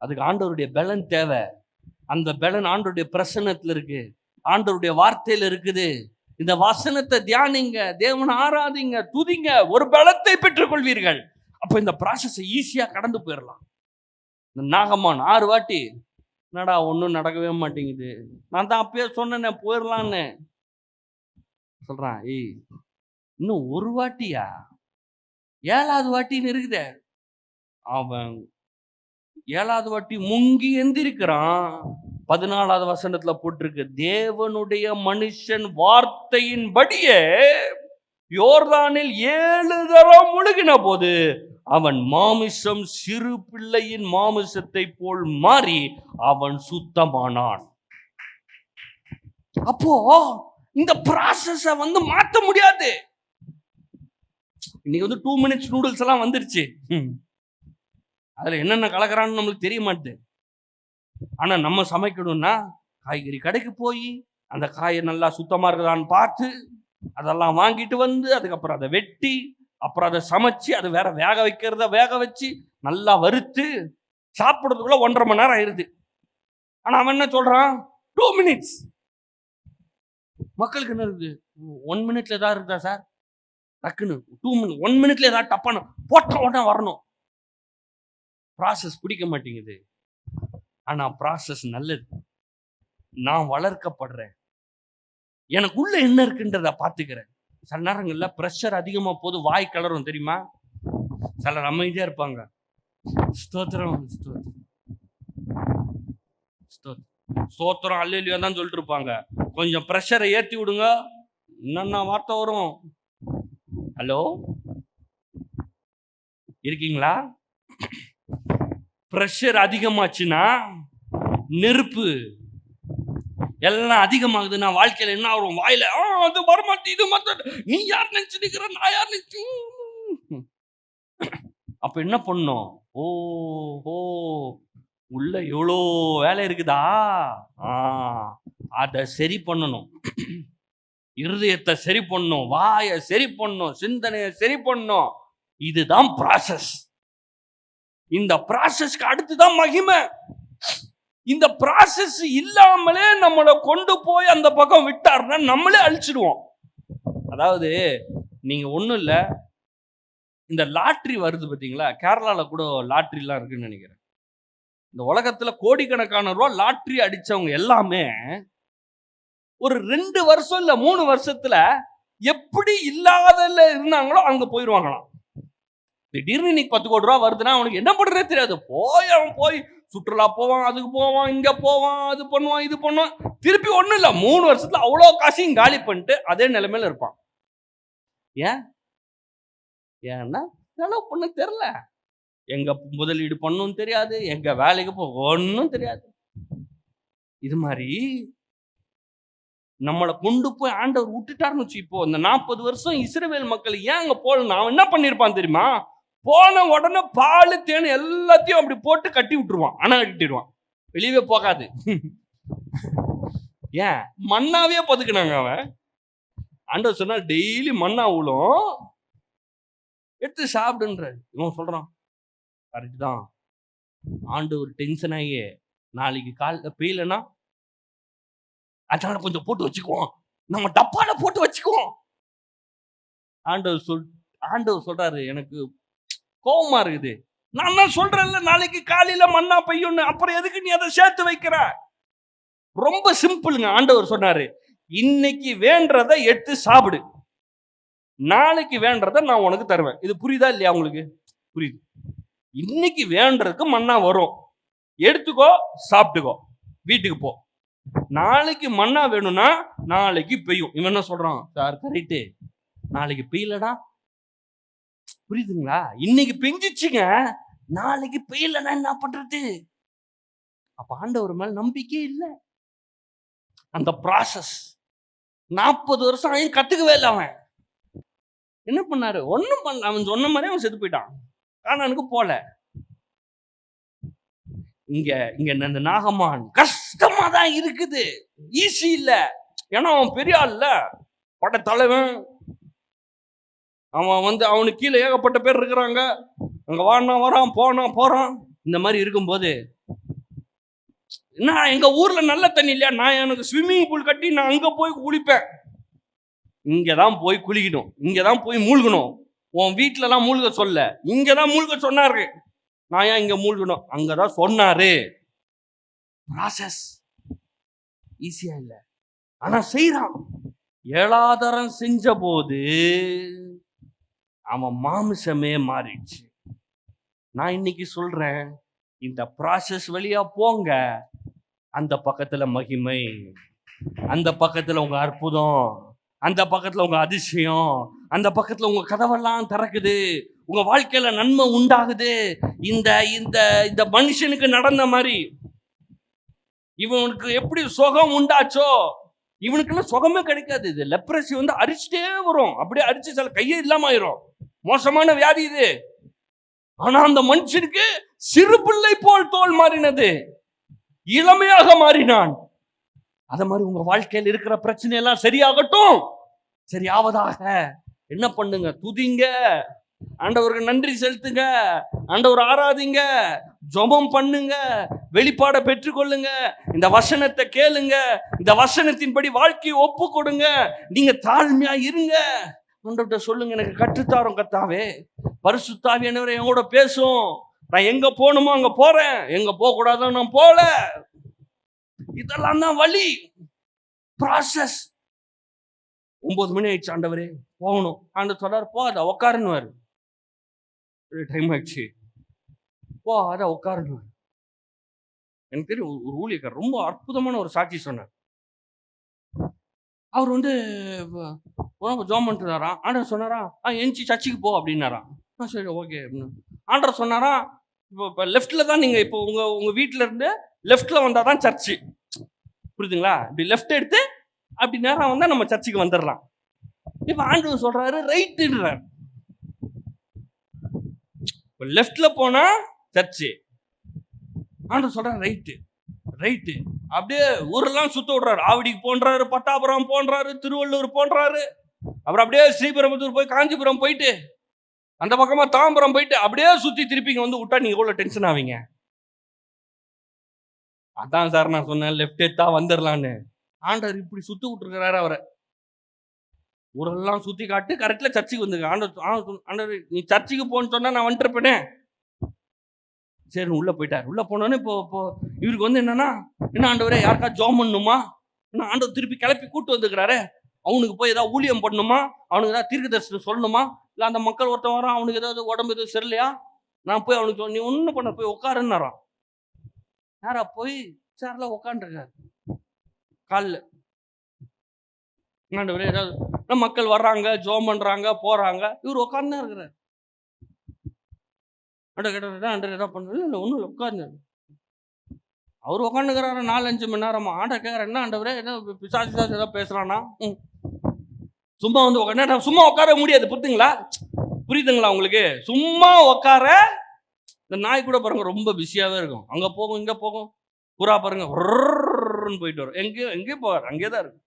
அதுக்கு ஆண்டவருடைய பலன் தேவை. அந்த பலன் ஆண்டவருடைய பிரசன்னத்துல இருக்கு, ஆண்டவருடைய வார்த்தையில இருக்குது. இந்த வசனத்தை தியானிங்க, தேவனை ஆராதிங்க, துதிங்க, ஒரு பலத்தை பெற்றுக் கொள்வீர்கள். அப்ப இந்த ப்ராசஸ் ஈஸியா கடந்து போயிடலாம். இந்த நாகம்மான் 6 வாட்டி, என்னடா ஒன்றும் நடக்கவே மாட்டேங்குது, நான் தான் அப்பயே சொன்னேன் போயிடலான்னு சொல்றான். ஏய் இன்னும் ஒரு வாட்டியா, 7வது வாட்டின்னு இருக்குதே. அவன் 7வது வாட்டி முங்கி எந்திருக்கிறான். 14வது வசனத்துல போட்டிருக்கு, தேவனுடைய மனுஷன் வார்த்தையின்படியே யோர்தானில் 7 தரம் முழுகின போது அவன் மாமிசம் சிறு பிள்ளையின் மாமிசத்தை போல் மாறி அவன் சுத்தமானான். அப்போ இந்த ப்ராசஸ மாத்த முடியாது. இன்னைக்கு 2 மினிட்ஸ் நூடுல்ஸ் எல்லாம் வந்துருச்சு. அதுல என்னென்ன கலக்குறான்னு நம்மளுக்கு தெரிய மாட்டேது. ஆனா நம்ம சமைக்கணும்னா காய்கறி கடைக்கு போய் அந்த காயை நல்லா சுத்தமா இருக்குதான்னு பார்த்து அதெல்லாம் வாங்கிட்டு வந்து, அதுக்கப்புறம் அதை வெட்டி, அப்புறம் அதை சமைச்சு, அது வேற வேக வைக்கிறத வேக வச்சு நல்லா வறுத்து சாப்பிடுறதுக்குள்ள 1.5 மணி நேரம் ஆயிருது. ஆனா அவன் என்ன சொல்றான், 2 மினிட்ஸ். மக்களுக்கு என்ன இருக்குது, 1 மினிட்ல ஏதாவது இருக்குதா சார், டக்குன்னு 2 மினிட், 1 மினிட்ல ஏதாவது டப்பான போட்ட உடனே வரணும். ப்ராசஸ் பிடிக்க மாட்டேங்குது. ஆனா ப்ராசஸ் நல்லது. நான் வளர்க்கப்படுறேன், எனக்குள்ள என்ன இருக்குன்றத பார்த்துக்கிறேன். சில நேரங்கள்ல ப்ரெஷர் அதிகமா போது வாய் கலரும் தெரியுமா. சிலர் அமைதியா இருப்பாங்க, ஸ்தோத்திரம் ஸ்தோத்திரம் ஸ்தோத்திரம் அல்லேலூயா தான் சொல்லிட்டு இருப்பாங்க. கொஞ்சம் ப்ரெஷரை ஏற்றி விடுங்க, என்னென்ன வார்த்தை வரும். ஹலோ இருக்கீங்களா? ப்ரெஷர் அதிகமாச்சுன்னா நெருப்பு எல்லாம் அதிகமாகுதுன்னா வாழ்க்கையில என்ன ஆகும், வாயில அது வரமாட்டேன், இது மாட்டேன், நீ யார் நினைச்சுக்கிற, நான் யார் நினைச்சு. அப்ப என்ன பண்ணும், ஓ உள்ள எவ்வளோ வேலை இருக்குதா, அதை சரி பண்ணணும். இருதயத்தை சரி பண்ணணும், வாயை சரி பண்ணணும், சிந்தனையை சரி பண்ணணும். இதுதான் ப்ராசஸ். இந்த ப்ராசஸ்க்கு அடுத்துதான் மகிமை. இந்த ப்ராசஸ் இல்லாமலே நம்மளை கொண்டு போய் அந்த பக்கம் விட்டார்னா நம்மளே அழிச்சிடுவோம். அதாவது நீங்க ஒண்ணும் இல்ல, இந்த லாட்ரி வருது பார்த்தீங்களா, கேரளால கூட லாட்ரிலாம் இருக்குன்னு நினைக்கிறேன். இந்த உலகத்துல கோடிக்கணக்கான ரூபா லாட்ரி அடிச்சவங்க எல்லாமே ஒரு 2 வருஷம் இல்ல 3 வருஷத்துல எப்படி இல்லாதல இருந்தாங்களோ அங்க போயிருவாங்களாம். திடீர்னு இன்னைக்கு 10 கோடி ரூபா வருதுன்னா அவனுக்கு என்ன பண்றதே தெரியாது. அவன் போய் சுற்றுலா போவான், அதுக்கு போவான், இங்க போவான், அது பண்ணுவான், இது பண்ணுவான். திருப்பி ஒண்ணும் இல்ல, 3 வருஷத்துல அவ்வளோ காசையும் காலி பண்ணிட்டு அதே நிலைமையில இருப்பான். ஏன்னா செலவு பண்ண தெரியல, எங்க முதலீடு பண்ணும் தெரியாது, எங்க வேலைக்கு போக ஒன்னும் தெரியாது. இது மாதிரி நம்மளை கொண்டு போய் ஆண்டவர் விட்டுட்டாருன்னு வச்சு. இப்போ இந்த 40 வருஷம் இஸ்ரவேல் மக்கள் ஏன் அங்க போகணும், அவன் என்ன பண்ணிருப்பான் தெரியுமா, போன உடனே பால் தேன் எல்லாத்தையும் அப்படி போட்டு கட்டி விட்டுருவான், அணை கட்டிடுவான், வெளியவே போகாது. ஏன் மண்ணாவே பதுக்குனாங்க. அவன் ஆண்டவர் சொன்னா டெய்லி மண்ணா விழும், எடுத்து சாப்பிடுன்ற. இவன் சொல்றான் கரெக்ட் தான், ஆண்டவர் டென்ஷன் ஆகியே நாளைக்கு காலைல பெய்யலன்னா அதனால கொஞ்சம் போட்டு வச்சுக்குவோம், நம்ம டப்பால போட்டு வச்சுக்குவோம். ஆண்டவர் சொல்றாரு, எனக்கு கோபமா இருக்குது, நான் தான் சொல்றேன்ல நாளைக்கு காலையில மண்ணா பெய்யும், அப்புறம் எதுக்கு நீ அதை சேர்த்து வைக்கிற. ரொம்ப சிம்பிளுங்க. ஆண்டவர் சொன்னாரு, இன்னைக்கு வேண்டதை எடுத்து சாப்பிடு, நாளைக்கு வேண்டதை நான் உனக்கு தருவேன். இது புரியுதா இல்லையா உங்களுக்கு? புரியுது. இன்னைக்கு வேண்டதுக்கு மண்ணா வரும், எடுத்துக்கோ, சாப்பிட்டுக்கோ, வீட்டுக்கு போ. நாளைக்கு மண்ணா வேணும்னா நாளைக்கு பெய்யும். இவன் என்ன சொல்றான், சார் கரெக்டு, நாளைக்கு பெய்யலடா, புரியுதுங்களா? இன்னைக்கு பெஞ்சிச்சுங்க, நாளைக்கு பெய்யலன்னா என்ன பண்றது? அப்ப ஆண்டவர் மேல நம்பிக்கை இல்லை. அந்த ப்ராசஸ் 40 வருஷம் ஆகி கத்துக்கவே இல்லை. அவன் என்ன பண்ணாரு? ஒன்னும் பண்ணல. அவன் சொன்ன மாதிரி அவன் செத்து போயிட்டான். கானானுக்கு போல. இங்க இங்க இந்த நாகமான் கஷ்டமா தான் இருக்குது, ஈஸி இல்ல. ஏன்னா அவன் பெரிய ஆள் இல்ல, பட தலைவன். அவன் அவனுக்கு கீழே ஏகப்பட்ட பேர் இருக்கிறாங்க. அங்க வானா வரான், போனா போறான். இந்த மாதிரி இருக்கும்போது நான் எங்க ஊர்ல நல்ல தண்ணி இல்லையா, நான் எனக்கு ஸ்விம்மிங் பூல் கட்டி நான் அங்க போய் குளிப்பேன். இங்கதான் போய் குளிக்கணும், இங்கதான் போய் மூழ்கணும். உன் வீட்டுல எல்லாம் மூழ்க சொல்ல, இங்கதான் மூழ்க சொன்னாரு. நான் ஏன் இங்க மூழ்கணும்? அங்கதான் சொன்னாரு. ப்ராசஸ் ஈஸியா இல்ல, ஆனா செய்யறான். 7ஆம் தரம் செஞ்ச போது அவன் மாமிசமே மாறிடுச்சு. நான் இன்னைக்கு சொல்றேன், இந்த ப்ராசஸ் வழியா போங்க. அந்த பக்கத்துல மகிமை, அந்த பக்கத்துல உங்க அற்புதம், அந்த பக்கத்துல உங்க அதிசயம், அந்த பக்கத்துல உங்க கதவெல்லாம் திறக்குது, உங்க வாழ்க்கையில நன்மை உண்டாகுது. இந்த இந்த இந்த மனுஷனுக்கு நடந்த மாதிரி இவனுக்கு எப்படி சுகம் உண்டாச்சோ, இவனுக்கெல்லாம் சுகமே கிடைக்காது. இது லெப்ரசி அரிச்சுட்டே வரும், அப்படியே அரிச்சு சில கையே இல்லாம ஆயிரும். மோசமான வியாதி இது. ஆனா அந்த மனுஷனுக்கு சிறு பிள்ளை போல் தோல் மாறினது, இளமையாக மாறினான். அத மாதிரி உங்க வாழ்க்கையில் இருக்கிற பிரச்சனை எல்லாம் சரியாகட்டும், சரியாவதாக. என்ன பண்ணுங்க? துதிங்க, ஆண்டவருக்கு நன்றி செலுத்துங்க, ஆண்டவர் ஆராதிங்க, ஜெபம் பண்ணுங்க, வெளிப்பாடை பெற்றுக்கொள்ளுங்க, இந்த வசனத்தை கேளுங்க, இந்த வசனத்தின்படி வாழ்க்கையை ஒப்பு கொடுங்க. நீங்க தாழ்மையா இருங்க. ஆண்டவர்கிட்ட சொல்லுங்க, எனக்கு கற்றுத்தாரும் கர்த்தாவே, பரிசுத்த ஆவியானவரே என்கூட பேசும். நான் எங்க போகணுமோ அங்க போறேன், எங்க போக கூடாதோ நான் போல. இதெல்லாம் தான் வழி, ப்ராசஸ். 9 மணி ஆயிடுச்சு, ஆண்டவரே போகணும். ஆண்டவர் சொல்றாரு, போகாத உட்காருன்னு. டைம் ஆயிடுச்சு, போகாத உட்காருன்னு. எனக்கு தெரியும், ஒரு ஊழியக்காரர் ரொம்ப அற்புதமான ஒரு சாட்சி சொன்னார். அவர் ஜோம் பண்ணிட்டுறாராம். ஆண்டவர் சொன்னாரா, எஞ்சி சர்ச்சுக்கு போ அப்படின்னாராம். சரி ஓகே அப்படின்னு. ஆண்டவர் சொன்னாரா, இப்போ லெஃப்ட்ல தான் நீங்க இப்போ உங்க வீட்டுல இருந்து லெஃப்ட்ல வந்தாதான் சர்ச்சு, புரியுதுங்களா? இப்படி லெஃப்ட் எடுத்து அப்படி நேரம் வந்தா நம்ம சர்ச்சுக்கு வந்துடலாம். இப்ப ஆண்டவர் சொல்றாரு ரைட்டுன்றார். லெஃப்ட்ல போனா சர்ச்சு, ஆண்டவர் சொல்றாரு ரைட்டு ரைட்டு. அப்படியே ஊரெல்லாம் சுத்த விடுறாரு. ஆவடிக்கு போன்றாரு, பட்டாபுரம் போன்றாரு, திருவள்ளூர் போன்றாரு, அப்புறம் அப்படியே ஸ்ரீபெரும்புதூர் போய் காஞ்சிபுரம் போயிட்டு அந்த பக்கமா தாம்பரம் போயிட்டு அப்படியே சுத்தி திருப்பிங்க விட்டா நீங்க எவ்வளவு டென்ஷன் ஆவீங்க. அதான் சார் நான் சொன்னேன், லெஃப்ட் எடுத்தா வந்துடலான்னு. ஆண்டவர் இப்படி சுத்தி விட்டுருக்கிறாரு. அவரை ஊரெல்லாம் சுத்தி காட்டு, கரெக்ட்ல சர்ச்சுக்கு வந்துருக்க. ஆண்டவர் நீ சர்ச்சுக்கு போன்னு சொன்னா நான் வந்துருப்பேனே. சரி உள்ள போயிட்டார். உள்ள போனோன்னு இப்போ இவருக்கு என்னன்னா, என்ன ஆண்டவரே யாருக்கா ஜோம் பண்ணணுமா? என்ன ஆண்டவர் திருப்பி கிளப்பி கூட்டு வந்துக்கிறாரு. அவனுக்கு போய் ஏதாவது ஊழியம் பண்ணணுமா, அவனுக்கு ஏதாவது தீர்க்க தரிசனம் சொல்லணுமா, இல்லை அந்த மக்கள் ஒருத்தன் வரான், அவனுக்கு ஏதாவது உடம்பு எதுவும் சரியில்லையா, நான் போய் அவனுக்கு நீ ஒன்றும் பண்ண, போய் உட்காருன்னாரான். யாரா போய் சேர்ல உட்காந்துருக்காரு. காலில் ஆண்டவரே ஏதாவது மக்கள் வர்றாங்க, ஜோம் பண்றாங்க, போறாங்க, இவர் உட்காந்து இருக்கிறார். ஏதாவது பண்ண இல்லை, ஒன்றும் இல்லை, உட்காந்து. அவர் உட்காந்துக்கிறாரு 4-5 மணி நேரமா. ஆண்டவர் கேட்கற, என்ன ஆண்டவரே என்ன பிசாசு ஏதாவது பேசுறானா? சும்மா உட்காந்து சும்மா உட்கார முடியாது, புரியுதுங்களா உங்களுக்கு? சும்மா உட்கார இந்த நாய் கூட பாருங்க ரொம்ப பிஸியாவே இருக்கும். அங்க போகும் இங்க போகும். புறா பாருங்க போயிட்டு வரும், எங்கேயும் போவார், அங்கேயே தான் இருக்கும்.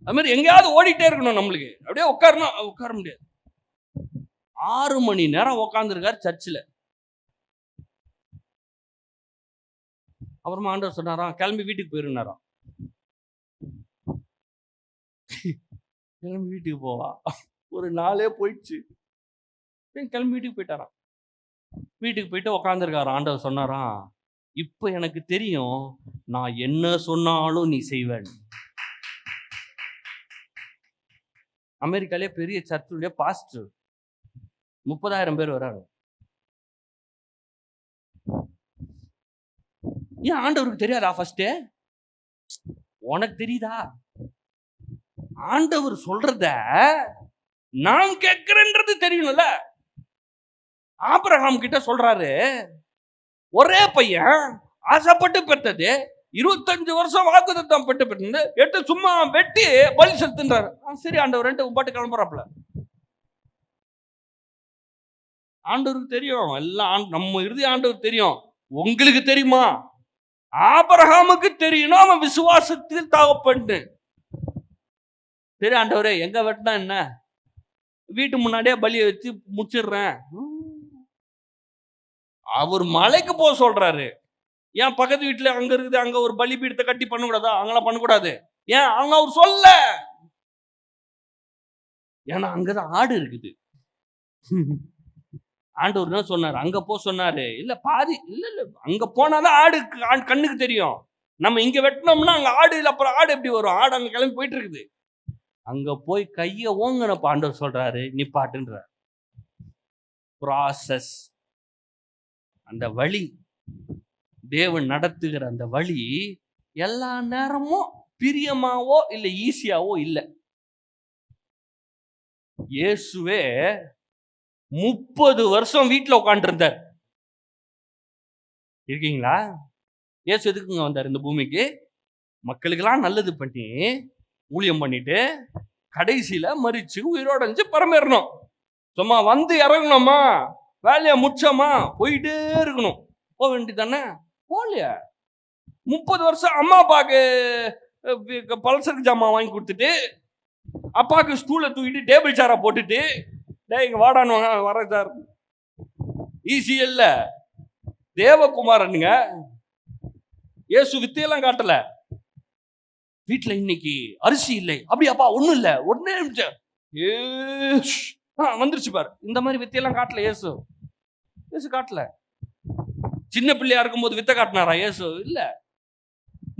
அது மாதிரி எங்கேயாவது ஓடிட்டே இருக்கணும். நம்மளுக்கு அப்படியே உட்கார முடியாது. 6 மணி நேரம் உட்காந்துருக்காரு சர்ச்சில். அப்புறமா ஆண்டவர் சொன்னாராம், கிளம்பி வீட்டுக்கு போயிருந்தாராம். கிளம்பி வீட்டுக்கு போவா, ஒரு நாளே போயிடுச்சு. கிளம்பி வீட்டுக்கு போயிட்டாராம். வீட்டுக்கு போயிட்டு உக்காந்துருக்காராம். ஆண்டவர் சொன்னாராம், இப்ப எனக்கு தெரியும் நான் என்ன சொன்னாலும் நீ செய்வேன். அமெரிக்காலே பெரிய சர்ச்சுடைய பாஸ்டர், 30,000 பேர் வராங்க. ஏன் ஆண்டவருக்கு தெரியாதா? ஃபர்ஸ்ட் உனக்கு தெரியுதா? ஆண்டவர் சொல்றத நான் கேட்கிறேன்றது தெரியணும்ல. ஆபிரகாம் கிட்ட சொல்றாரு, ஒரே பையன் ஆசைப்பட்டு பெற்றது, 25 வருஷம் வாக்குத்தத்தம் பெற்று பெற்றது, 8 சும்மா வெட்டி பலி செலுத்துன்றாரு. சரி ஆண்டவர் பாட்டு கிளம்புறாப்புல. ஆண்டவருக்கு தெரியும் எல்லாம், நம்ம இறுதி ஆண்டவர் தெரியும். உங்களுக்கு தெரியுமா? ஆபிரகாமுக்கு தெரியும் அவன் விசுவாசத்தில் தகப்பன்னு. சரி ஆண்டவரே, எங்க வெட்டினா என்ன, வீட்டு முன்னாடியே பலியை வச்சு முடிச்சிடுறேன். அவர் மலைக்கு போக சொல்றாரு. ஏன் பக்கத்து வீட்டுல அங்க இருக்குது, அங்க ஒரு பலி பீடத்தை கட்டி பண்ணக்கூடாதா? அங்கெல்லாம் பண்ணக்கூடாது. ஏன் அங்க அவர் சொல்ல? ஏன்னா அங்கதான் ஆடு இருக்குது. ஆண்டவர் தான் சொன்னாரு, அங்க போ சொன்னாரு. இல்ல பாதி இல்ல அங்க போனாதான் ஆடு கண்ணுக்கு தெரியும். நம்ம இங்க வெட்டினோம்னா அங்க ஆடு இல்ல, அப்புறம் ஆடு எப்படி வரும்? ஆடு அங்க கிளம்பி போயிட்டு இருக்குது. அங்க போய் கைய ஓங்கனப்ப ஆண்டவர் சொல்றாரு, நிப்பாட்டுன்ற. ப்ராசஸ், அந்த வழி, தேவன் நடத்துகிற அந்த வழி எல்லா நேரமும் பிரியமாவோ இல்ல ஈஸியாவோ இல்ல. இயேசுவே 30 வருஷம் வீட்டுல உட்கார்ந்து இருந்தார். இருக்கீங்களா? இயேசு எதுக்குங்க வந்தார் இந்த பூமிக்கு? மக்களுக்கெல்லாம் நல்லது பண்ணி ஊழியம் பண்ணிட்டு கடைசியில மரிச்சு உயிரோடைஞ்சு பரமேறணும். சும்மா வந்து இறங்கணுமா, வேலையை முடிச்சோமா, போயிட்டே இருக்கணும். போக வேண்டியதானே? போகலையா? 30 வருஷம் அம்மா அப்பாவுக்கு பலசருக்கு ஜாமான் வாங்கி கொடுத்துட்டு, அப்பாவுக்கு ஸ்டூலை தூக்கிட்டு டேபிள் சேரை போட்டுட்டு, இங்க வாடான்னு வர சார். ஈஸி இல்ல. தேவகுமாரனுங்க இயேசு வித்தையெல்லாம் காட்டல. வீட்டுல இன்னைக்கு அரிசி இல்லை, அப்படியாப்பா? ஒண்ணும் இல்ல, ஒன்னே நிமிஷம் வந்துருச்சு பாரு. இந்த மாதிரி வித்தையெல்லாம் காட்டல இயேசு. இயேசு காட்டல. சின்ன பிள்ளையா இருக்கும் போது வித்தை காட்டினாரா இயேசு? இல்ல.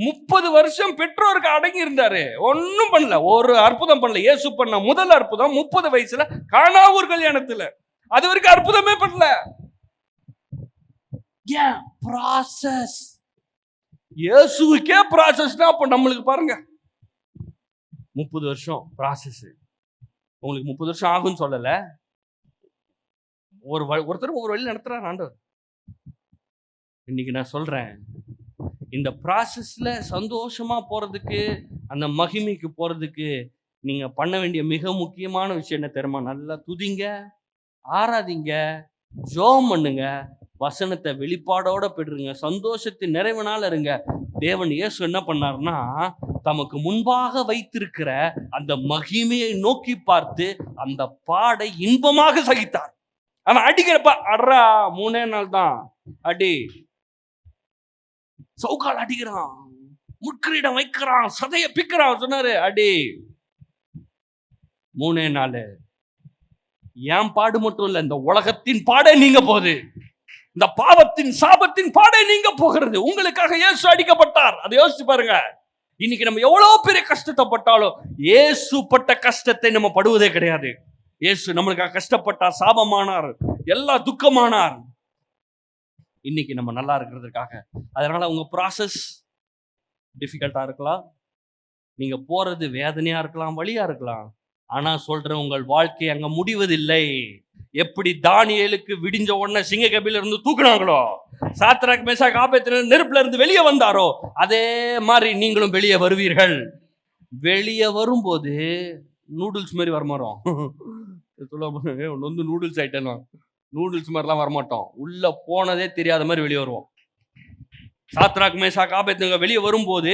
30 வருஷம் பெற்றோருக்கு அடங்கி இருந்தாரு, ஒன்னும் பண்ணல, ஒரு அற்புதம் பண்ணல. இயேசு பண்ண முதல் அற்புதம் 30 வயசுல கானாவூர் கல்யாணத்துல. அது வரைக்கும் அற்புதமே பண்ணல. ஏன்? ப்ராசஸ். இயேசுவுக்கே ப்ராசஸ்னா அப்ப நம்மளுக்கு பாருங்க 30 வருஷம் ப்ராசஸ். உங்களுக்கு 30 வருஷம் ஆகும்னு சொல்லல. ஒருத்தர் ஒரு வழி நடத்துறாரு ஆண்டவர். இன்னைக்கு நான் சொல்றேன், இந்த ப்ராசஸ்ல சந்தோஷமா போறதுக்கு, அந்த மகிமைக்கு போறதுக்கு நீங்க பண்ண வேண்டிய மிக முக்கியமான விஷயம் என்ன தெரியுமா? நல்லா துதிங்க, ஆராதிங்க, ஜெபம் பண்ணுங்க, வசனத்தை வெளிப்பாடோட பெறுங்க, சந்தோஷத்தின் நிறைவனால இருங்க. தேவன் இயேசு என்ன பண்ணார்னா, தமக்கு முன்பாக வைத்திருக்கிற அந்த மகிமையை நோக்கி பார்த்து அந்த பாடை இன்பமாக சகித்தார். அவன் அடிக்கிறப்ப அட்ரா 3 நாள் தான் அடி, சவுக்கால் அடிக்கிறான், முட்கிரீடம் வைக்கிறான், சதைய பிக்கிறான். சொன்னாரு அடி 3 நாள். ஏன் பாடு மட்டும் இல்ல, இந்த உலகத்தின் பாடே நீங்க போகுது, இந்த பாவத்தின் சாபத்தின் பாடே நீங்க போகிறது. உங்களுக்காக இயேசு அடிக்கப்பட்டார். அதை யோசிச்சு பாருங்க. இன்னைக்கு நம்ம எவ்வளவு பெரிய கஷ்டத்தை பட்டாலும் இயேசு பட்ட கஷ்டத்தை நம்ம படுவதே கிடையாது. இயேசு நம்மளுக்காக கஷ்டப்பட்டார், சாபமானார், எல்லா துக்கமானார். இன்னைக்கு நம்ம நல்லா இருக்கிறதுக்காக. அதனால உங்க ப்ராசஸ் டிஃபிகல்ட்டா இருக்கலாம், நீங்க போறது வேதனையா இருக்கலாம், வலியா இருக்கலாம். ஆனா சொல்றேன், உங்கள் வாழ்க்கை அங்க முடிவதில்லை. எப்படி தானியேலுக்கு விடிஞ்ச உடனே சிங்க கபில இருந்து தூக்குனாங்களோ, சாத்ராக் மேஷாக் ஆபேத்நேகோ நெருப்புல இருந்து வெளியே வந்தாரோ, அதே மாதிரி நீங்களும் வெளியே வருவீர்கள். வெளியே வரும்போது நூடுல்ஸ் மாதிரி வரமாட்டோம். வந்து நூடுல்ஸ் ஆயிட்டேன்னா, நூடுல்ஸ் மாதிரிலாம் வரமாட்டோம். உள்ள போனதே தெரியாத மாதிரி வெளியே வருவோம். சாத்ராக் மேஷாக் ஆபேத்நேகோ வெளியே வரும்போது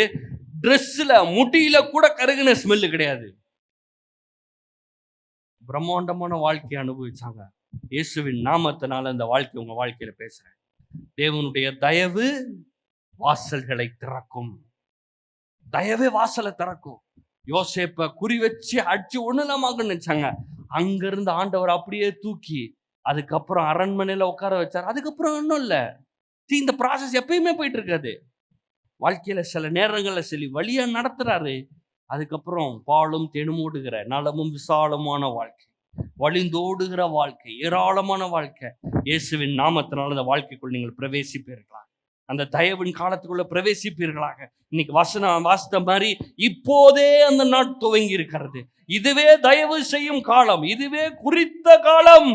ட்ரெஸ்ல முடியில கூட கருகின ஸ்மெல்லு கிடையாது. பிரம்மாண்டமான வாழ்க்கையை அனுபவிச்சாங்க. இயேசுவின் நாமத்தினால இந்த வாழ்க்கை உங்க வாழ்க்கையில பேசுறேன். தேவனுடைய தயவு வாசல்களை திறக்கும். தயவே வாசலை திறக்கும். யோசேப்பை குறி வச்சு அடிச்சு ஒண்ணுலாமாக நினைச்சாங்க. அங்க இருந்து ஆண்டவர் அப்படியே தூக்கி அதுக்கப்புறம் அரண்மனையில உட்கார வச்சார். அதுக்கப்புறம் ஒன்றும் இல்லை. இந்த ப்ராசஸ் எப்பயுமே போயிட்டு இருக்காது. வாழ்க்கையில சில நேரங்கள்ல சரி வழியா நடத்துறாரு. அதுக்கப்புறம் பாலும் தெனுமோடுகிற நலமும் விசாலமான வாழ்க்கை, வழிந்தோடுகிற வாழ்க்கை, ஏராளமான வாழ்க்கை. இயேசுவின் நாமத்தினால இந்த வாழ்க்கைக்குள் நீங்கள் பிரவேசிப்பீர்களா? அந்த தயவின் காலத்துக்குள்ள பிரவேசிப்பீர்களாக. இன்னைக்கு வசனம் வாசித்த மாதிரி இப்போதே அந்த நாள் துவங்கி இருக்கிறது. இதுவே தயவு செய்யும் காலம், இதுவே குறித்த காலம்.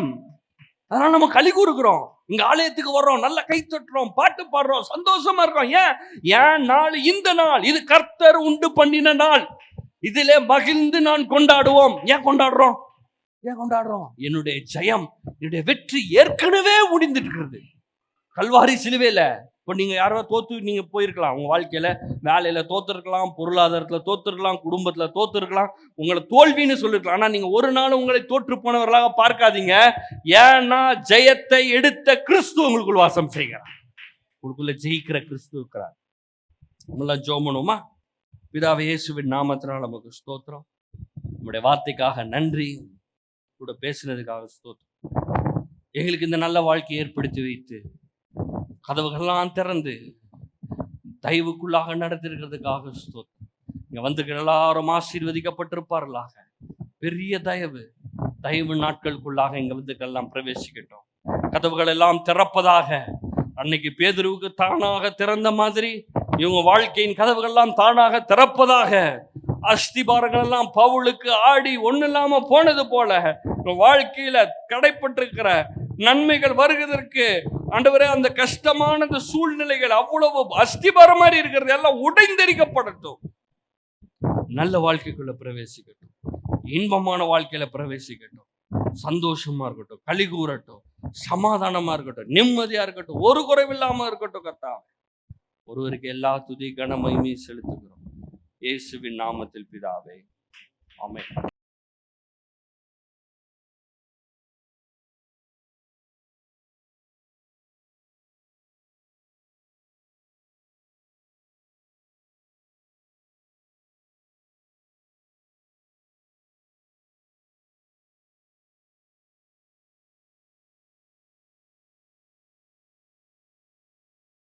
அதனால நம்ம களி கூறுகிறோம், இங்க ஆலயத்துக்கு வர்றோம், நல்ல கை தட்டுறோம், பாட்டு பாடுறோம், சந்தோஷமா இருக்கோம். ஏன் நாள் இந்த நாள், இது கர்த்தர் உண்டு பண்ணின நாள், இதிலே மகிழ்ந்து நான் கொண்டாடுவோம். ஏன் கொண்டாடுறோம்? என்னுடைய ஜெயம், என்னுடைய வெற்றி ஏற்கனவே முடிந்துட்டு இருக்கிறது கல்வாரி சிலுவையில. இப்போ நீங்க யாரோ தோத்து நீங்க போயிருக்கலாம், உங்க வாழ்க்கையில வேலையில தோத்துருக்கலாம், பொருளாதாரத்துல தோத்துருக்கலாம், குடும்பத்துல தோத்துருக்கலாம், உங்களை தோல்வின்னு சொல்லிருக்கலாம். ஆனா நீங்க ஒரு நாள் உங்களை தோற்று போனவர்களாக பார்க்காதீங்க. ஏன்னா ஜெயத்தை எடுத்த கிறிஸ்து உங்களுக்குள் வாசம் செய்கிறார், உங்களுக்குள்ள ஜெயிக்கிற கிறிஸ்து இருக்கிறார். நம்மளாம் ஜெபம் பண்ணுவோமா? பிதாவே இயேசுவின் நாமத்தினால் நமக்கு ஸ்தோத்திரம். நம்முடைய வார்த்தைக்காக நன்றி, கூட பேசினதுக்காக ஸ்தோத்திரம். எங்களுக்கு இந்த நல்ல வாழ்க்கையை ஏற்படுத்தி வைத்து கதவுகள்லாம் திறந்து தயவுக்குள்ளாக நடத்திருக்கிறதுக்காக ஸ்தோத்திரம். இங்க வந்து எல்லாரும் ஆசீர்வதிக்கப்பட்டிருப்பார்களாக. பெரிய தயவு நாட்களுக்குள்ளாக இங்க வந்து எல்லாம் பிரவேசிக்கட்டும். கதவுகள் எல்லாம் திறப்பதாக. அன்னைக்கு பேதுருவுக்கு தானாக திறந்த மாதிரி இவங்க வாழ்க்கையின் கதவுகள் எல்லாம் தானாக திறப்பதாக. அஸ்திபாரங்கள் எல்லாம் பவுலுக்கு ஆடி ஒண்ணு இல்லாம போனது போல வாழ்க்கையில கடைப்பட்டிருக்கிற நன்மைகள் வருவதற்கு ஆண்டவரே, அந்த கஷ்டமான சூழ்நிலைகள் அவ்வளவு அஸ்திபாரம் மாதிரி இருக்கிறது எல்லாம் உடைந்தெறிக்கப்படட்டும். நல்ல வாழ்க்கைக்குள்ள பிரவேசிக்கட்டும், இன்பமான வாழ்க்கையில பிரவேசிக்கட்டும், சந்தோஷமா இருக்கட்டும், களி கூறட்டும், சமாதானமா இருக்கட்டும், நிம்மதியா இருக்கட்டும், ஒரு குறைவில்லாம இருக்கட்டும். கர்த்தாவே, ஒருவருக்கு எல்லா துதி கன மகிமையும் செலுத்துகிறோம். இயேசுவின் நாமத்தில் பிதாவே, ஆமென்.